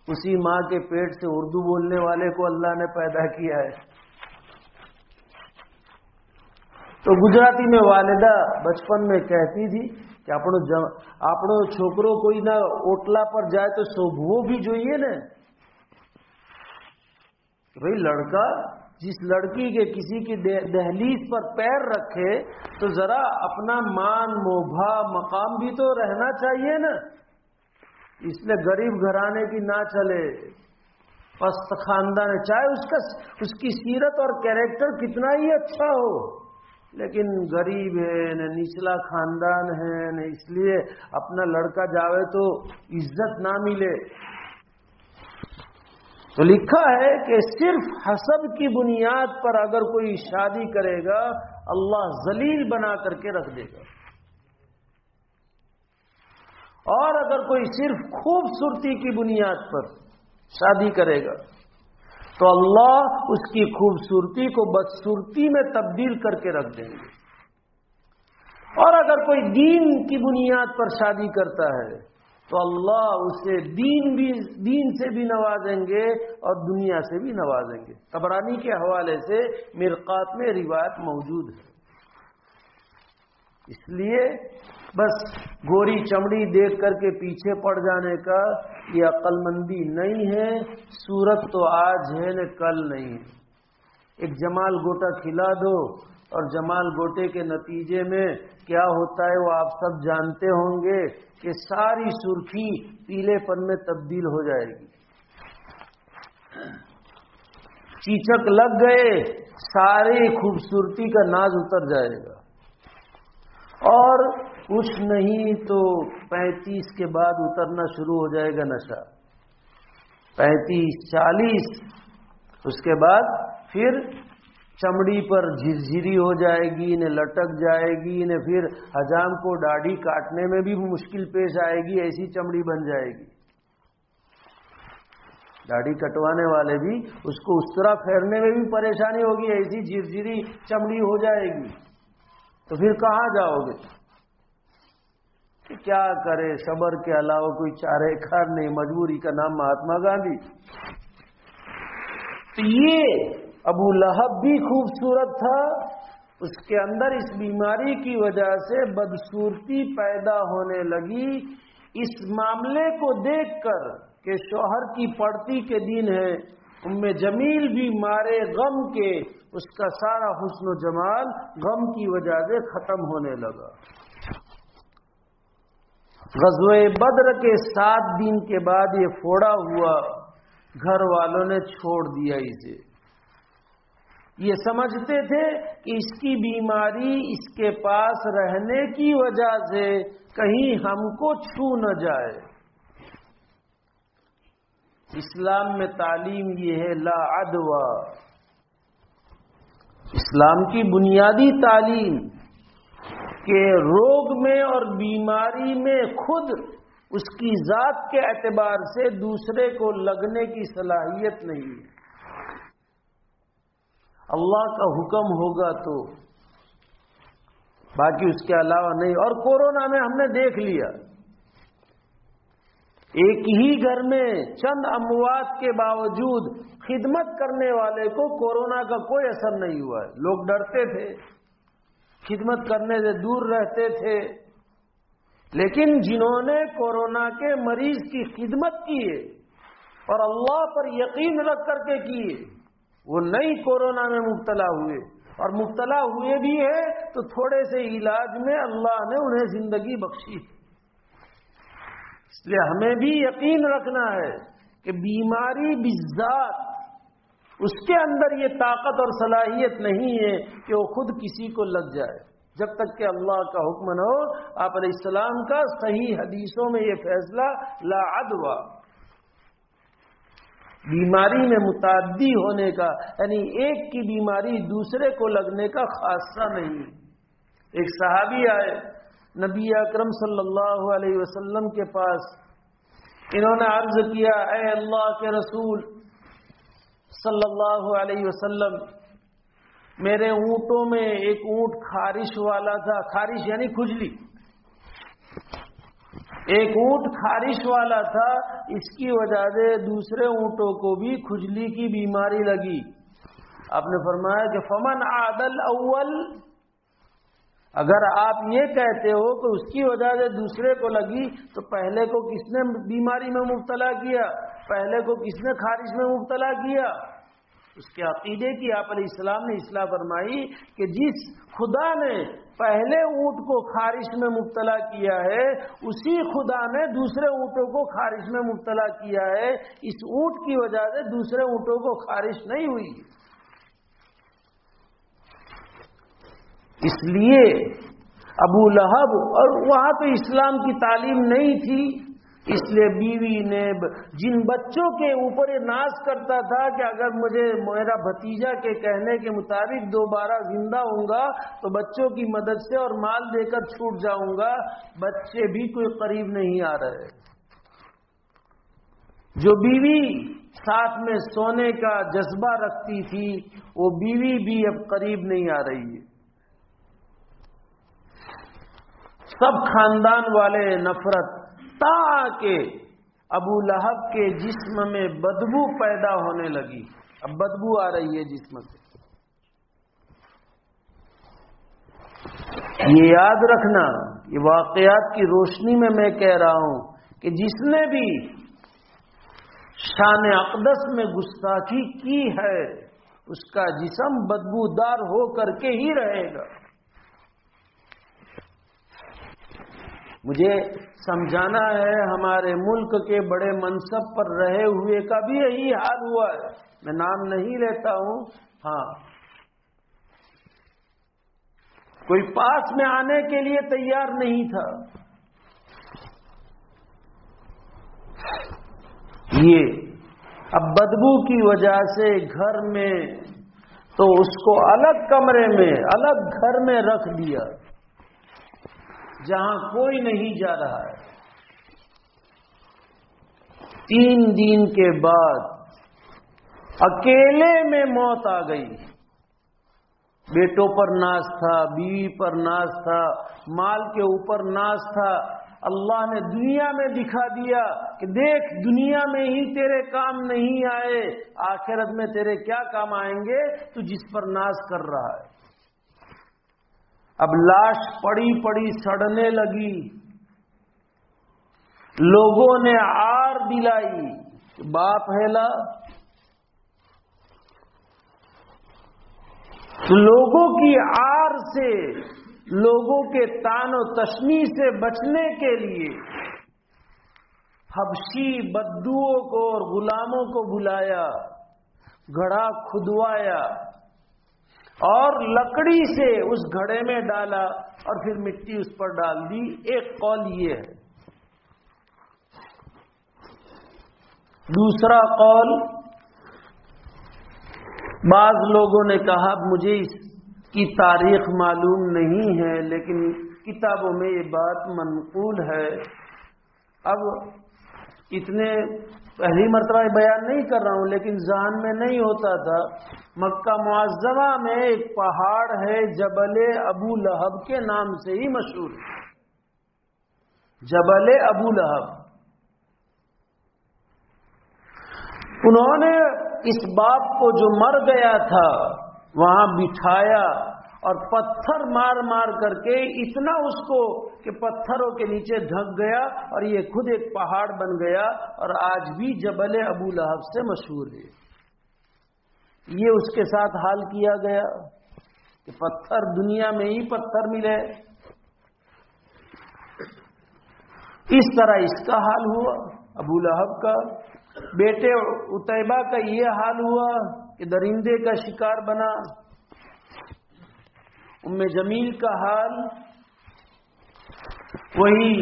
اسی ماں کے پیٹ سے اردو بولنے والے کو اللہ نے پیدا کیا ہے۔ تو گجراتی میں والدہ بچپن میں کہتی تھی کہ આપણો છોકરો کوئی نہ اوٹلا پر جائے تو شوبھو بھی જોઈએ نا، بھئی لڑکا جس لڑکی کے کسی کی دہلیز پر پیر رکھے تو ذرا اپنا مان موبھا مقام بھی تو رہنا چاہیے نا، اس لیے غریب گھرانے کی نہ چلے، پست خاندان ہے، چاہے اس کی سیرت اور کیریکٹر کتنا ہی اچھا ہو، لیکن غریب ہے نہ نچلا خاندان ہے نہ، اس لیے اپنا لڑکا جاوے تو عزت نہ ملے۔ تو لکھا ہے کہ صرف حسب کی بنیاد پر اگر کوئی شادی کرے گا اللہ ذلیل بنا کر کے رکھ دے گا، اور اگر کوئی صرف خوبصورتی کی بنیاد پر شادی کرے گا تو اللہ اس کی خوبصورتی کو بدصورتی میں تبدیل کر کے رکھ دیں گے، اور اگر کوئی دین کی بنیاد پر شادی کرتا ہے تو اللہ اسے دین سے بھی نوازیں گے اور دنیا سے بھی نوازیں گے۔ طبرانی کے حوالے سے مرقات میں روایت موجود ہے۔ اس لیے بس گوری چمڑی دیکھ کر کے پیچھے پڑ جانے کا یہ عقل مندی نہیں ہے، صورت تو آج ہے نہ کل نہیں ہے۔ ایک جمال گوٹا کھلا دو اور جمال گوٹے کے نتیجے میں کیا ہوتا ہے وہ آپ سب جانتے ہوں گے کہ ساری سرخی پیلے پن میں تبدیل ہو جائے گی، چیچک لگ گئے ساری خوبصورتی کا ناز اتر جائے گا، اور کچھ نہیں تو 35 کے بعد اترنا شروع ہو جائے گا نشہ، 35 40، اس کے بعد پھر چمڑی پر جھرجھری ہو جائے گی، نہ لٹک جائے گی، نہ پھر حجام کو داڑھی کاٹنے میں بھی مشکل پیش آئے گی، ایسی چمڑی بن جائے گی۔ داڑھی کٹوانے والے بھی اس کو اس طرح پھیرنے میں بھی پریشانی ہوگی، ایسی جھرجھری چمڑی ہو جائے گی، تو پھر کہاں جاؤ گے؟ کیا کرے، صبر کے علاوہ کوئی چارہ کار نہیں، مجبوری کا نام مہاتما گاندھی۔ تو یہ ابو لہب بھی خوبصورت تھا، اس کے اندر اس بیماری کی وجہ سے بدصورتی پیدا ہونے لگی، اس معاملے کو دیکھ کر کہ شوہر کی پڑتی کے دن ہے، ام جمیل بھی مارے غم کے اس کا سارا حسن و جمال غم کی وجہ سے ختم ہونے لگا۔ غزوہ بدر کے 7 دن کے بعد یہ پھوڑا ہوا، گھر والوں نے چھوڑ دیا اسے، یہ سمجھتے تھے کہ اس کی بیماری اس کے پاس رہنے کی وجہ سے کہیں ہم کو چھو نہ جائے۔ اسلام میں تعلیم یہ ہے لا عدوى، اسلام کی بنیادی تعلیم کہ روگ میں اور بیماری میں خود اس کی ذات کے اعتبار سے دوسرے کو لگنے کی صلاحیت نہیں ہے. اللہ کا حکم ہوگا تو، باقی اس کے علاوہ نہیں. اور کورونا میں ہم نے دیکھ لیا، ایک ہی گھر میں چند اموات کے باوجود خدمت کرنے والے کو کورونا کا کوئی اثر نہیں ہوا ہے. لوگ ڈرتے تھے، خدمت کرنے سے دور رہتے تھے، لیکن جنہوں نے کورونا کے مریض کی خدمت کی ہے اور اللہ پر یقین رکھ کر کے کی ہے، وہ نئی کورونا میں مبتلا ہوئے، اور مبتلا ہوئے بھی ہے تو تھوڑے سے علاج میں اللہ نے انہیں زندگی بخشی. اس لیے ہمیں بھی یقین رکھنا ہے کہ بیماری بالذات اس کے اندر یہ طاقت اور صلاحیت نہیں ہے کہ وہ خود کسی کو لگ جائے، جب تک کہ اللہ کا حکم نہ ہو. آپ علیہ السلام کا صحیح حدیثوں میں یہ فیصلہ لا عدوہ، بیماری میں متعدی ہونے کا، یعنی ایک کی بیماری دوسرے کو لگنے کا خاصہ نہیں. ایک صحابی آئے نبی اکرم صلی اللہ علیہ وسلم کے پاس، انہوں نے عرض کیا، اے اللہ کے رسول صلی اللہ علیہ وسلم، میرے اونٹوں میں ایک اونٹ خارش والا تھا. خارش یعنی کھجلی. ایک اونٹ خارش والا تھا، اس کی وجہ سے دوسرے اونٹوں کو بھی کھجلی کی بیماری لگی. آپ نے فرمایا کہ فمن عادل اول، اگر آپ یہ کہتے ہو کہ اس کی وجہ سے دوسرے کو لگی تو پہلے کو کس نے بیماری میں مبتلا کیا؟ پہلے کو کس نے خارش میں مبتلا کیا؟ اس کے عقیدے کی آپ علیہ السلام نے اصلاح فرمائی کہ جس خدا نے پہلے اونٹ کو خارش میں مبتلا کیا ہے، اسی خدا نے دوسرے اونٹوں کو خارش میں مبتلا کیا ہے. اس اونٹ کی وجہ سے دوسرے اونٹوں کو خارش نہیں ہوئی. اس لیے ابو لہب، اور وہاں تو اسلام کی تعلیم نہیں تھی، اس لیے بیوی نے جن بچوں کے اوپر یہ ناز کرتا تھا کہ اگر مجھے میرا بھتیجا کے کہنے کے مطابق دوبارہ زندہ ہوں گا تو بچوں کی مدد سے اور مال دے کر چھوٹ جاؤں گا، بچے بھی کوئی قریب نہیں آ رہے. جو بیوی ساتھ میں سونے کا جذبہ رکھتی تھی، وہ بیوی بھی اب قریب نہیں آ رہی ہے. سب خاندان والے نفرت، تاکہ ابو لہب کے جسم میں بدبو پیدا ہونے لگی. اب بدبو آ رہی ہے جسم سے. یہ یاد رکھنا، یہ واقعات کی روشنی میں میں کہہ رہا ہوں کہ جس نے بھی شان اقدس میں گستاخی کی ہے اس کا جسم بدبودار ہو کر کے ہی رہے گا. مجھے سمجھانا ہے، ہمارے ملک کے بڑے منصب پر رہے ہوئے کا بھی یہی حال ہوا ہے. میں نام نہیں لیتا ہوں. ہاں، کوئی پاس میں آنے کے لیے تیار نہیں تھا. یہ اب بدبو کی وجہ سے گھر میں تو اس کو الگ کمرے میں، الگ گھر میں رکھ دیا جہاں کوئی نہیں جا رہا ہے. 3 دن کے بعد اکیلے میں موت آ گئی. بیٹوں پر ناز تھا، بیوی پر ناز تھا، مال کے اوپر ناز تھا. اللہ نے دنیا میں دکھا دیا کہ دیکھ، دنیا میں ہی تیرے کام نہیں آئے، آخرت میں تیرے کیا کام آئیں گے تو جس پر ناز کر رہا ہے. اب لاش پڑی پڑی سڑنے لگی. لوگوں نے آر دلائی، باپ ہیلا. تو لوگوں کی آر سے، لوگوں کے تان و تشنی سے بچنے کے لیے حبشی بدوؤں کو اور غلاموں کو بلایا، گڑھا کھدوایا اور لکڑی سے اس گھڑے میں ڈالا اور پھر مٹی اس پر ڈال دی. ایک قول یہ ہے. دوسرا قول بعض لوگوں نے کہا مجھے اس کی تاریخ معلوم نہیں ہے، لیکن کتابوں میں یہ بات منقول ہے۔ اب اتنے پہلی مرتبہ بیان نہیں کر رہا ہوں، لیکن ذہن میں نہیں ہوتا تھا۔ مکہ معظمہ میں ایک پہاڑ ہے جبل ابو لہب کے نام سے ہی مشہور ہے، جبل ابو لہب۔ انہوں نے اس باپ کو جو مر گیا تھا وہاں بٹھایا اور پتھر مار مار کر کے اتنا اس کو کہ پتھروں کے نیچے ڈھک گیا اور یہ خود ایک پہاڑ بن گیا، اور آج بھی جبل ابو لہب سے مشہور ہے۔ یہ اس کے ساتھ حال کیا گیا کہ پتھر دنیا میں ہی پتھر ملے، اس طرح اس کا حال ہوا، ابو لہب کا۔ بیٹے عتیبہ کا یہ حال ہوا کہ درندے کا شکار بنا۔ ام جمیل کا حال وہی،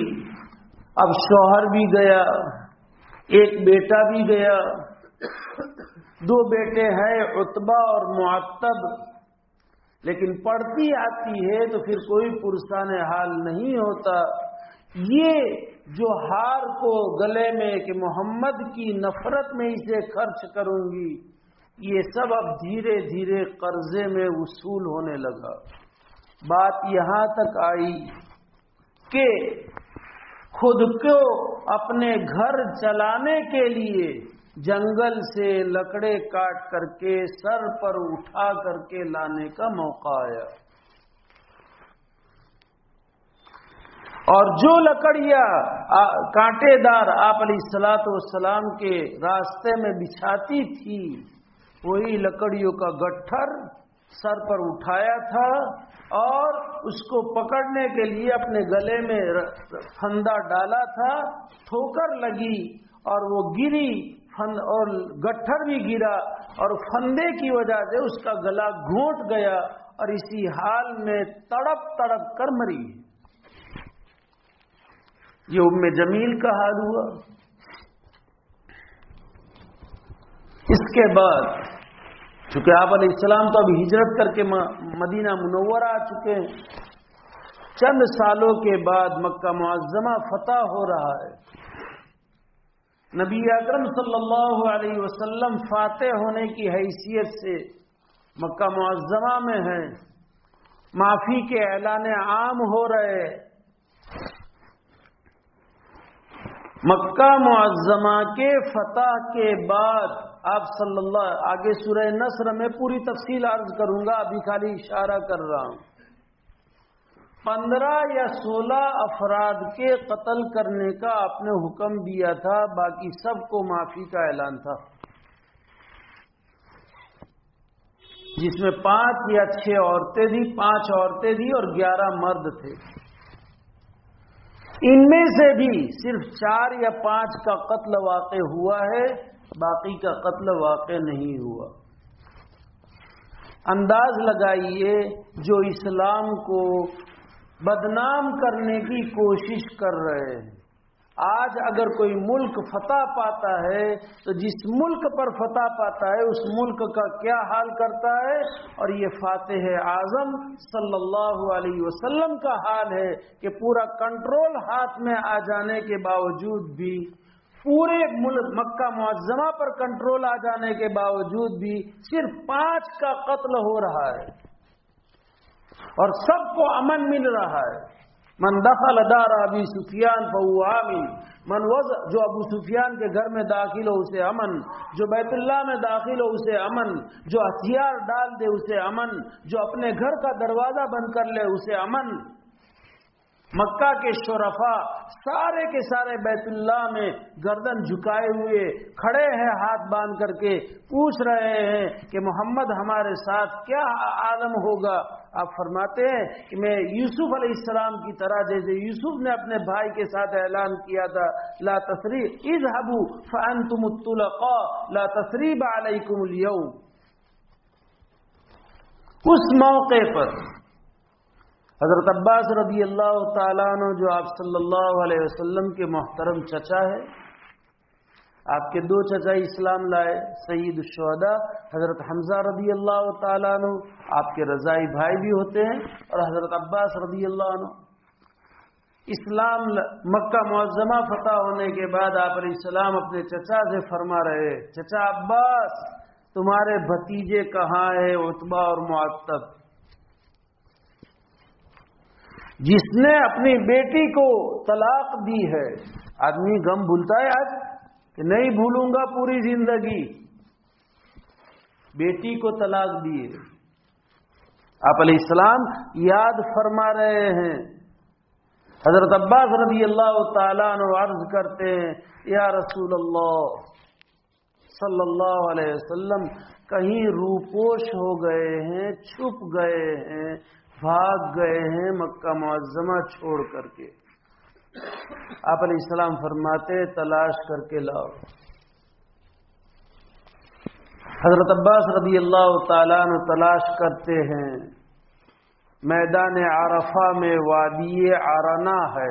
اب شوہر بھی گیا، ایک بیٹا بھی گیا، 2 بیٹے ہیں عتبہ اور معتب، لیکن پڑھتی آتی ہے تو پھر کوئی پرسان حال نہیں ہوتا۔ یہ جو ہار کو گلے میں کہ محمد کی نفرت میں اسے خرچ کروں گی، یہ سب اب دھیرے دھیرے قرضے میں وصول ہونے لگا۔ بات یہاں تک آئی کہ خود کو اپنے گھر چلانے کے لیے جنگل سے لکڑے کاٹ کر کے سر پر اٹھا کر کے لانے کا موقع آیا، اور جو لکڑیاں کانٹے دار آپ علیہ الصلوۃ والسلام کے راستے میں بچھاتی تھی، وہی لکڑیوں کا گٹھر سر پر اٹھایا تھا اور اس کو پکڑنے کے لیے اپنے گلے میں پھندا ڈالا تھا۔ ٹھوکر لگی اور وہ گری، اور گٹھر بھی گرا، اور پھندے کی وجہ سے اس کا گلا گھونٹ گیا اور اسی حال میں تڑپ تڑپ کر مری۔ یہ ام جمیل کا حال ہوا۔ اس کے بعد چونکہ آپ علیہ السلام تو اب ہجرت کر کے مدینہ منورہ آ چکے ہیں، چند سالوں کے بعد مکہ معظمہ فتح ہو رہا ہے۔ نبی اکرم صلی اللہ علیہ وسلم فاتح ہونے کی حیثیت سے مکہ معظمہ میں ہیں، معافی کے اعلان عام ہو رہے۔ مکہ معظمہ کے فتح کے بعد آپ صلی اللہ، آگے سورہ نصر میں پوری تفصیل عرض کروں گا، ابھی خالی اشارہ کر رہا ہوں، 15 یا 16 افراد کے قتل کرنے کا آپ نے حکم دیا تھا، باقی سب کو معافی کا اعلان تھا، جس میں 5 یا 6 عورتیں تھیں، 5 عورتیں تھیں اور 11 مرد تھے۔ ان میں سے بھی صرف 4 یا 5 کا قتل واقع ہوا ہے، باقی کا قتل واقع نہیں ہوا۔ انداز لگائیے جو اسلام کو بدنام کرنے کی کوشش کر رہے ہیں، آج اگر کوئی ملک فتح پاتا ہے تو جس ملک پر فتح پاتا ہے اس ملک کا کیا حال کرتا ہے، اور یہ فاتح اعظم صلی اللہ علیہ وسلم کا حال ہے کہ پورا کنٹرول ہاتھ میں آ جانے کے باوجود بھی، پورے ملک مکہ معظمہ پر کنٹرول آ جانے کے باوجود بھی صرف 5 کا قتل ہو رہا ہے اور سب کو امن مل رہا ہے۔ من دخل دار ابی سفیان فهو آمن، جو ابو سفیان کے گھر میں داخل ہو اسے امن، جو بیت اللہ میں داخل ہو اسے امن، جو ہتھیار ڈال دے اسے امن، جو اپنے گھر کا دروازہ بند کر لے اسے امن۔ مکہ کے شرفاء سارے کے سارے بیت اللہ میں گردن جھکائے ہوئے کھڑے ہیں، ہاتھ باندھ کر کے پوچھ رہے ہیں کہ محمد ہمارے ساتھ کیا عالم ہوگا۔ آپ فرماتے ہیں کہ میں یوسف علیہ السلام کی طرح، جیسے یوسف نے اپنے بھائی کے ساتھ اعلان کیا تھا لا تثریب اذهبوا فانتم الطلقاء لا تثریب علیکم اليوم، اس موقع پر حضرت عباس رضی اللہ تعالیٰ عنہ جو آپ صلی اللہ علیہ وسلم کے محترم چچا ہے، آپ کے 2 چچا اسلام لائے، سید الشہداء حضرت حمزہ رضی اللہ تعالیٰ عنہ، آپ کے رضائی بھائی بھی ہوتے ہیں، اور حضرت عباس رضی اللہ عنہ۔ اسلام مکہ معظمہ فتح ہونے کے بعد آپ علیہ السلام اپنے چچا سے فرما رہے، چچا عباس تمہارے بھتیجے کہاں ہیں عتبہ اور معتب؟ جس نے اپنی بیٹی کو طلاق دی ہے، آدمی غم بھولتا ہے آج کہ نہیں بھولوں گا پوری زندگی، بیٹی کو طلاق دیے، آپ علیہ السلام یاد فرما رہے ہیں۔ حضرت عباس رضی اللہ تعالیٰ عنہ عرض کرتے ہیں، یا رسول اللہ صلی اللہ علیہ وسلم کہیں روپوش ہو گئے ہیں، چھپ گئے ہیں، بھاگ گئے ہیں مکہ معظمہ چھوڑ کر کے۔ آپ علیہ السلام فرماتے تلاش کر کے لاؤ۔ حضرت عباس رضی اللہ تعالیٰ عنہ تلاش کرتے ہیں، میدان عرفہ میں وادی عرنا ہے،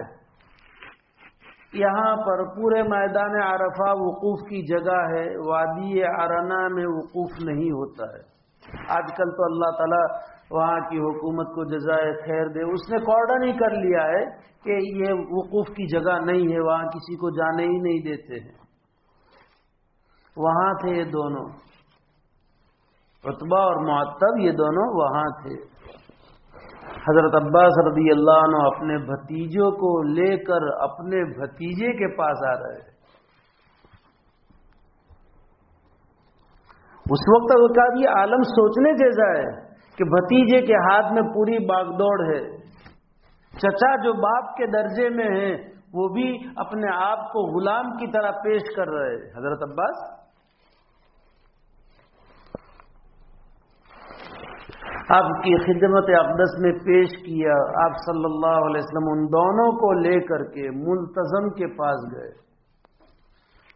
یہاں پر پورے میدان عرفہ وقوف کی جگہ ہے، وادی عرنا میں وقوف نہیں ہوتا ہے۔ آج کل تو اللہ تعالیٰ وہاں کی حکومت کو جزائے خیر دے، اس نے کارڈن ہی کر لیا ہے کہ یہ وقوف کی جگہ نہیں ہے، وہاں کسی کو جانے ہی نہیں دیتے ہیں۔ وہاں تھے یہ دونوں، عتبہ اور معتب، یہ دونوں وہاں تھے۔ حضرت عباس رضی اللہ عنہ اپنے بھتیجوں کو لے کر اپنے بھتیجے کے پاس آ رہے ہیں۔ اس وقت وہ کہا یہ عالم سوچنے جیسا ہے کہ بھتیجے کے ہاتھ میں پوری باغ دوڑ ہے، چچا جو باپ کے درجے میں ہیں وہ بھی اپنے آپ کو غلام کی طرح پیش کر رہے ہیں۔ حضرت عباس آپ کی خدمت اقدس میں پیش کیا، آپ صلی اللہ علیہ وسلم ان دونوں کو لے کر کے ملتزم کے پاس گئے،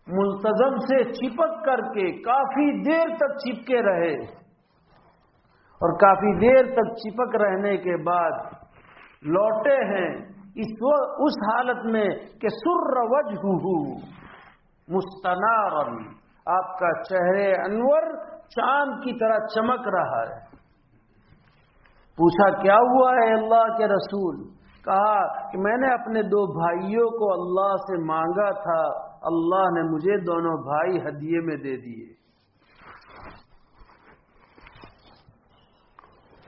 ملتزم سے چپک کر کے کافی دیر تک چپکے رہے، اور کافی دیر تک چپک رہنے کے بعد لوٹے ہیں اس حالت میں کہ سر وجہہ مستنارا، آپ کا چہرے انور چاند کی طرح چمک رہا ہے۔ پوچھا کیا ہوا ہے اللہ کے رسول؟ کہا کہ میں نے اپنے 2 بھائیوں کو اللہ سے مانگا تھا، اللہ نے مجھے دونوں بھائی ہدیے میں دے دیے۔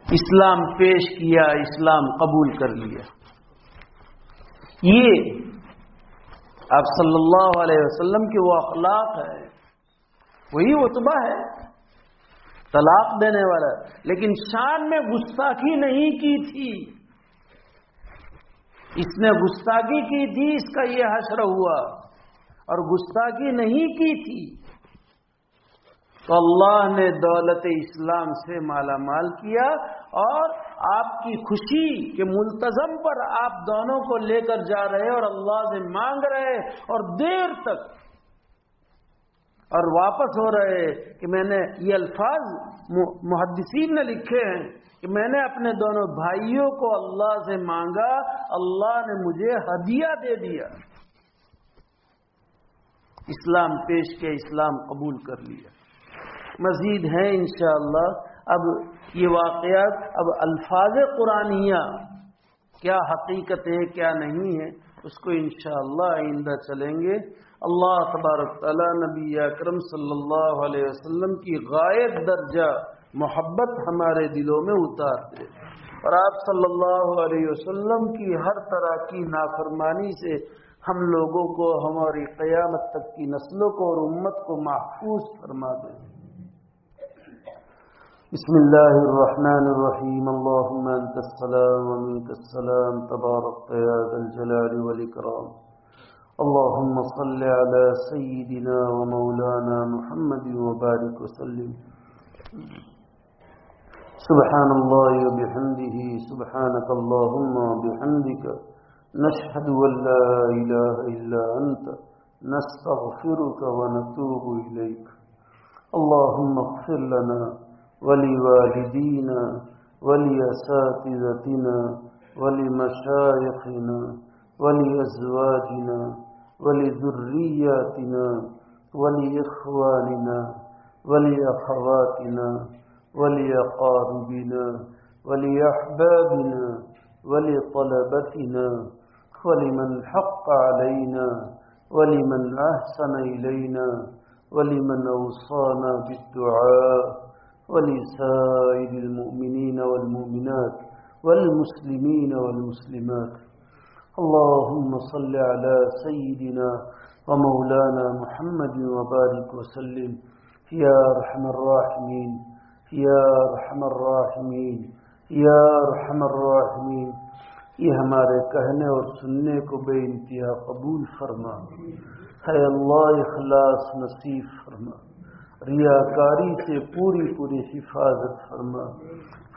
اسلام پیش کیا، اسلام قبول کر لیا۔ یہ آپ صلی اللہ علیہ وسلم کے وہ اخلاق ہے، وہی عتبہ ہے طلاق دینے والا، لیکن شان میں گستاخی نہیں کی تھی، اس نے گستاخی کی تھی، اس کا یہ حشر ہوا، اور گستاخی نہیں کی تھی تو اللہ نے دولت اسلام سے مالا مال کیا، اور آپ کی خوشی کہ ملتزم پر آپ دونوں کو لے کر جا رہے اور اللہ سے مانگ رہے اور دیر تک اور واپس ہو رہے کہ میں نے یہ الفاظ محدثین نے لکھے ہیں کہ میں نے اپنے دونوں بھائیوں کو اللہ سے مانگا، اللہ نے مجھے ہدیہ دے دیا۔ اسلام پیش کیا، اسلام قبول کر لیا۔ مزید ہیں انشاءاللہ، اب یہ واقعات، اب الفاظ قرآنیہ کیا حقیقت ہے کیا نہیں ہے اس کو انشاءاللہ آئندہ چلیں گے۔ اللہ تبارک تعالی نبی اکرم صلی اللہ علیہ وسلم کی غائب درجہ محبت ہمارے دلوں میں اتار دے، اور آپ صلی اللہ علیہ وسلم کی ہر طرح کی نافرمانی سے ہم لوگوں کو، ہماری قیامت تک کی نسلوں کو اور امت کو محفوظ فرما دے۔ بسم اللہ الرحمن الرحیم، اللہم انت السلام ومنک السلام، تبارک یا ذا الجلال والاکرام۔ اللہم صل علی سیدنا ومولانا محمد وبارک وسلم۔ سبحان اللہ وبحمدہ، سبحانک اللہم وبحمدک، نشہد ان لا الہ الا انت، نستغفرک ونتوب الیک۔ اللہم اغفر لنا ولوالدینا ولاساتذتنا ولمشایخنا ولازواجنا ولذریاتنا ولإخواننا ولأخواتنا ولأقاربنا ولأحبابنا ولطلبتنا ولمن حق علينا ولمن أحسن إلينا ولمن أوصانا بالدعاء ولسائر المؤمنين والمؤمنات والمسلمين والمسلمات. اللهم صل على سيدنا ومولانا محمد وبارك وسلم يا أرحم الراحمين یا ارحم الراحمین یا ارحم الراحمین. یہ ہمارے کہنے اور سننے کو بے انتہا قبول فرما. اے اللہ اخلاص نصیب فرما. ریاکاری سے پوری حفاظت فرما.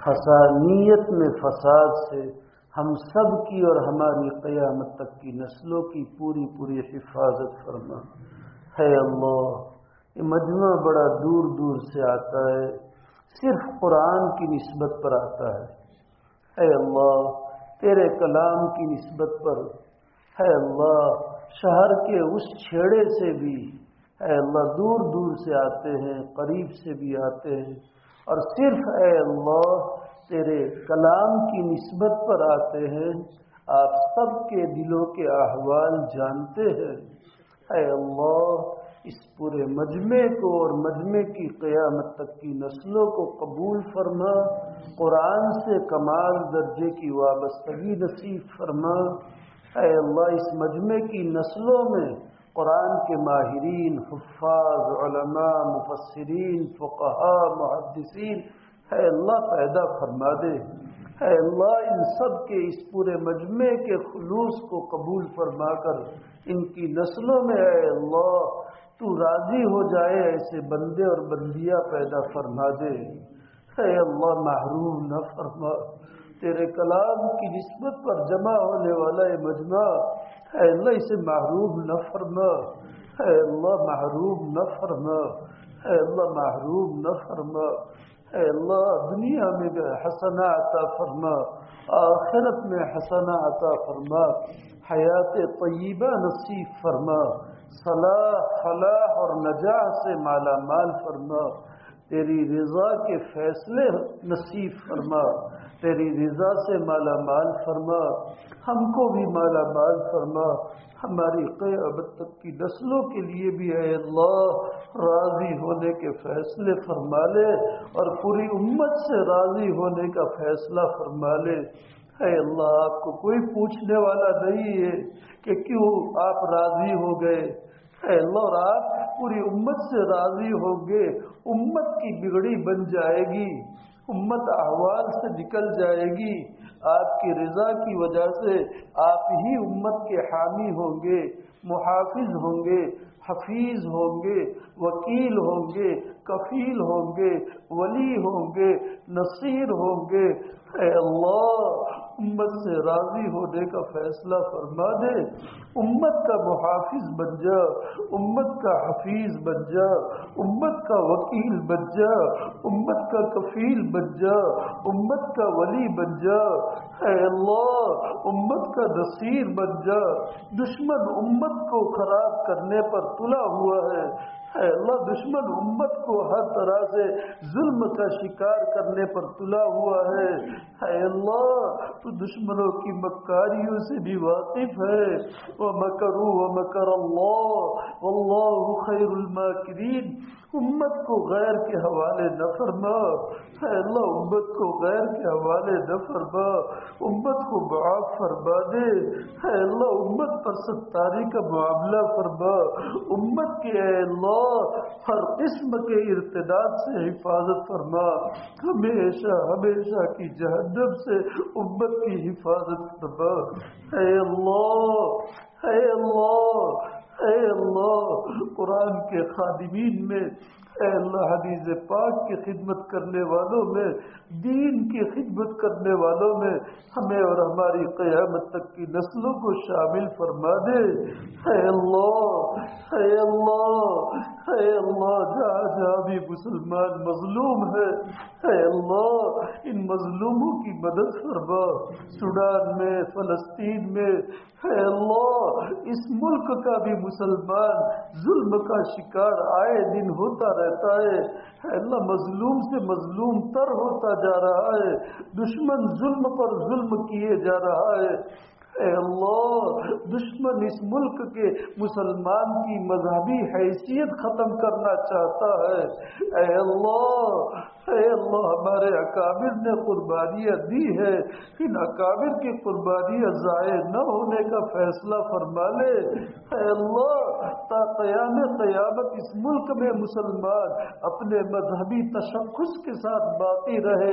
حسانیت میں فساد سے ہم سب کی اور ہماری قیامت تک کی نسلوں کی پوری حفاظت فرما. اے اللہ یہ مجمع بڑا دور دور سے آتا ہے، صرف قرآن کی نسبت پر آتا ہے. اے اللہ تیرے کلام کی نسبت پر، اے اللہ شہر کے اس چھیڑے سے بھی، اے اللہ دور دور سے آتے ہیں، قریب سے بھی آتے ہیں، اور صرف اے اللہ تیرے کلام کی نسبت پر آتے ہیں. آپ سب کے دلوں کے احوال جانتے ہیں. اے اللہ اس پورے مجمع کو اور مجمع کی قیامت تک کی نسلوں کو قبول فرما. قرآن سے کمال درجے کی وابستگی نصیب فرما. اے اللہ اس مجمع کی نسلوں میں قرآن کے ماہرین، حفاظ، علماء، مفسرین، فقہاء، محدثین اے اللہ پیدا فرما دے. اے اللہ ان سب کے اس پورے مجمع کے خلوص کو قبول فرما کر ان کی نسلوں میں اے اللہ تو راضی ہو جائے ایسے بندے اور بندیاں پیدا فرما دے. اے اللہ محروم نہ فرما. تیرے کلام کی نسبت پر جمع ہونے والا یہ مجمع اے اللہ اسے محروم نہ فرما. اے اللہ محروم نہ فرما. اے اللہ محروم نہ فرما. اے اللہ دنیا میں حسنہ عطا فرما، آخرت میں حسنہ عطا فرما، حیات طیبہ نصیب فرما، صلاح، فلاح اور نجاح سے مالا مال فرما. تیری رضا کے فیصلے نصیب فرما. تیری رضا سے مالا مال فرما. ہم کو بھی مالا مال فرما. ہماری قیامت تک کی نسلوں کے لیے بھی اے اللہ راضی ہونے کے فیصلے فرما لے اور پوری امت سے راضی ہونے کا فیصلہ فرما لے. اے اللہ آپ کو کوئی پوچھنے والا نہیں ہے کہ کیوں آپ راضی ہو گئے. اے اللہ اور آپ پوری امت سے راضی ہوں گے، امت کی بگڑی بن جائے گی، امت احوال سے نکل جائے گی. آپ کی رضا کی وجہ سے آپ ہی امت کے حامی ہوں گے، محافظ ہوں گے، حفیظ ہوں گے، وکیل ہوں گے، کفیل ہوں گے، ولی ہوں گے، نصیر ہوں گے. اے اللہ امت سے راضی ہونے کا فیصلہ فرما دے. امت کا محافظ بن جا، امت کا حفیظ بن جا، امت کا وکیل بن جا، امت کا کفیل بن جا، امت کا ولی بن جا. اے اللہ امت کا نصیر بن جا. دشمن امت کو خراب کرنے پر تلا ہوا ہے. اے اللہ دشمن امت کو ہر طرح سے ظلم کا شکار کرنے پر تلا ہوا ہے. اے اللہ تو دشمنوں کی مکاریوں سے بھی واقف ہے. وَمَكَرُوا وَمَكَرَ اللَّهُ وَاللَّهُ خَيْرُ الْمَاكِرِينَ. امت کو غیر کے حوالے نہ فرما. اے اللہ امت کو غیر کے حوالے نہ فرما. امت کو معاف فرما دے. اے اللہ امت پر ستاری کا معاملہ فرما. امت کے اے اللہ ہر قسم کے ارتداد سے حفاظت فرما. ہمیشہ کی جہنم سے امت کی حفاظت فرما. اے اللہ اے اللہ اے اللہ قرآن کے خادمین میں اے اللہ حدیث پاک کی خدمت کرنے والوں میں، دین کی خدمت کرنے والوں میں ہمیں اور ہماری قیامت تک کی نسلوں کو شامل فرما دے۔ اے اللہ، اے اللہ، اے اللہ، جہاں جہاں بھی مسلمان مظلوم ہے، اے اللہ ان مظلوموں کی مدد فرما۔ سوڈان میں، فلسطین میں، اے اللہ اس ملک کا بھی مسلمان ظلم کا شکار آئے دن ہوتا رہتا ہے۔ اے اللہ مظلوم سے مظلوم تر ہوتا جا رہا ہے، دشمن ظلم پر ظلم کیے جا رہا ہے۔ اے اللہ دشمن اس ملک کے مسلمان کی مذہبی حیثیت ختم کرنا چاہتا ہے۔ اے اللہ، اے اللہ ہمارے اکابر نے قربانیاں دی ہے، ان اکابر کی قربانیاں ضائع نہ ہونے کا فیصلہ فرما لے۔ اے اللہ تا قیام قیامت اس ملک میں مسلمان اپنے مذہبی تشخص کے ساتھ باقی رہے،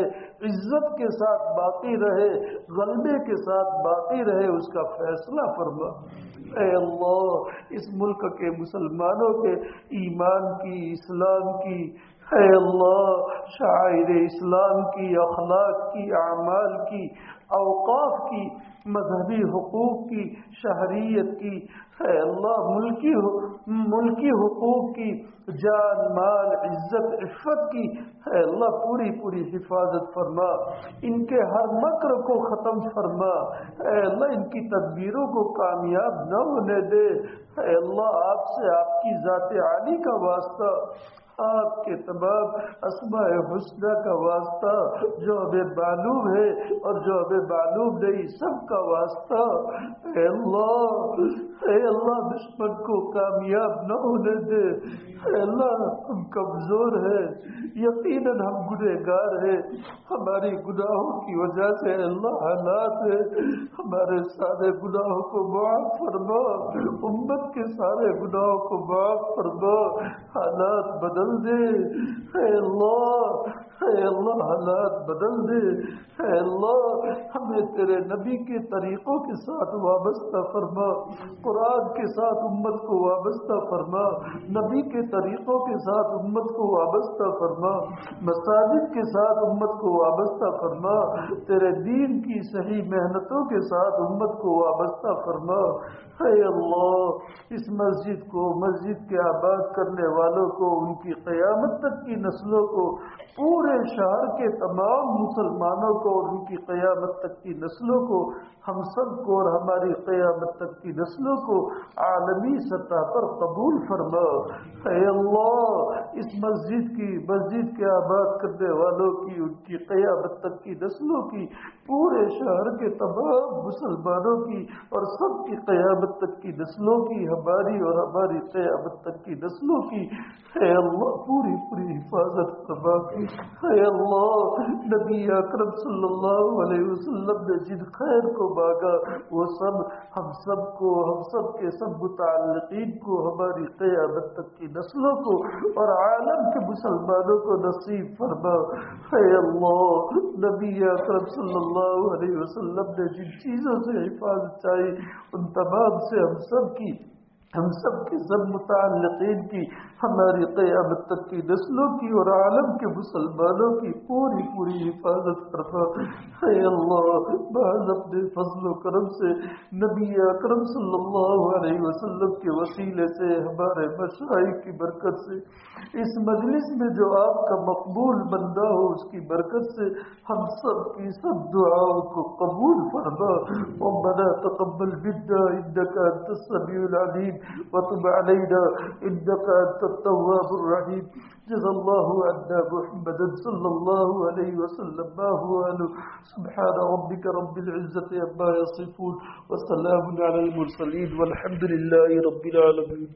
عزت کے ساتھ باقی رہے، غلبے کے ساتھ باقی رہے، اس کا فیصلہ فرما۔ اے اللہ اس ملک کے مسلمانوں کے ایمان کی، اسلام کی، اے اللہ شاعر اسلام کی، اخلاق کی، اعمال کی، اوقاف کی، مذہبی حقوق کی، شہریت کی، اے اللہ ملکی حقوق کی، جان مال عزت عفت کی، اے اللہ پوری پوری حفاظت فرما۔ ان کے ہر مکر کو ختم فرما۔ اے اللہ ان کی تدبیروں کو کامیاب نہ ہونے دے۔ اے اللہ آپ سے، آپ کی ذات عالی کا واسطہ، آپ کے تمام اسماء حسنہ کا واسطہ، جو ہمیں معلوم ہے اور جو ہمیں معلوم نہیں سب کا واسطہ، اے اللہ دشمن کو کامیاب نہ ہونے دے۔ اے اللہ ہم کمزور ہیں، یقیناً ہم گنہگار ہیں، ہماری گناہوں کی وجہ سے اے اللہ حالات ہے، ہمارے سارے گناہوں کو معاف فرما، امت کے سارے گناہوں کو معاف فرما، حالات بدل دے۔ اے اللہ حالات بدل دے۔ اے اللہ ہمیں تیرے نبی کے طریقوں کے ساتھ وابستہ فرما، قرآن کے ساتھ امت کو وابستہ فرما، نبی کے طریقوں کے ساتھ امت کو وابستہ فرما، مساجد کے ساتھ امت کو وابستہ فرما، تیرے دین کی صحیح محنتوں کے ساتھ امت کو وابستہ فرما۔ اے اللہ اس مسجد کو، مسجد کے آباد کرنے والوں کو، ان کی قیامت تک کی نسلوں کو، پورے شہر کے تمام مسلمانوں کو اور ان کی قیامت تک کی نسلوں کو، ہم سب کو اور ہماری قیامت تک کی نسلوں کو عالمی سطح پر قبول فرما۔ اے اللہ اس مسجد کے آباد کرنے والوں کی، ان کی قیامت تک کی نسلوں کی، پورے شہر کے تمام مسلمانوں کی اور سب کی قیامت تک کی نسلوں کی، ہماری اور ہماری قیامت تک کی نسلوں کی اے اللہ پوری پوری حفاظت فرما۔ اے اللہ نبی اکرم صلی اللہ علیہ وسلم نے جن خیر کو مانگا وہ سب ہم سب کو، ہم سب کے سب متعلقین کو، ہماری قیامت تک کی نسلوں کو اور عالم کے مسلمانوں کو نصیب فرما۔ اے اللہ نبی اکرم صلی اللہ علیہ وسلم نے جن چیزوں سے حفاظت چاہی ان تمام سے ہم سب کے سب متعلقین کی، ہماری قیامت تک کی نسلوں کی اور عالم کے مسلمانوں کی پوری پوری حفاظت فرما۔ اے اللہ بعض اپنے فضل و کرم سے نبی اکرم صلی اللہ علیہ وسلم کے وسیلے سے، ہمارے مشائخ کی برکت سے، اس مجلس میں جو آپ کا مقبول بندہ ہو اس کی برکت سے ہم سب کی سب دعاؤں کو قبول فرما۔ ربنا تقبل منا انك انت السميع العليم وتب علينا انك انت التواب الرحيم۔ جزا الله عنا محمدا صلى الله عليه وسلم ما هو أهله۔ سبحان ربك رب العزة عما يصفون وسلام على المرسلين والحمد لله رب العالمين۔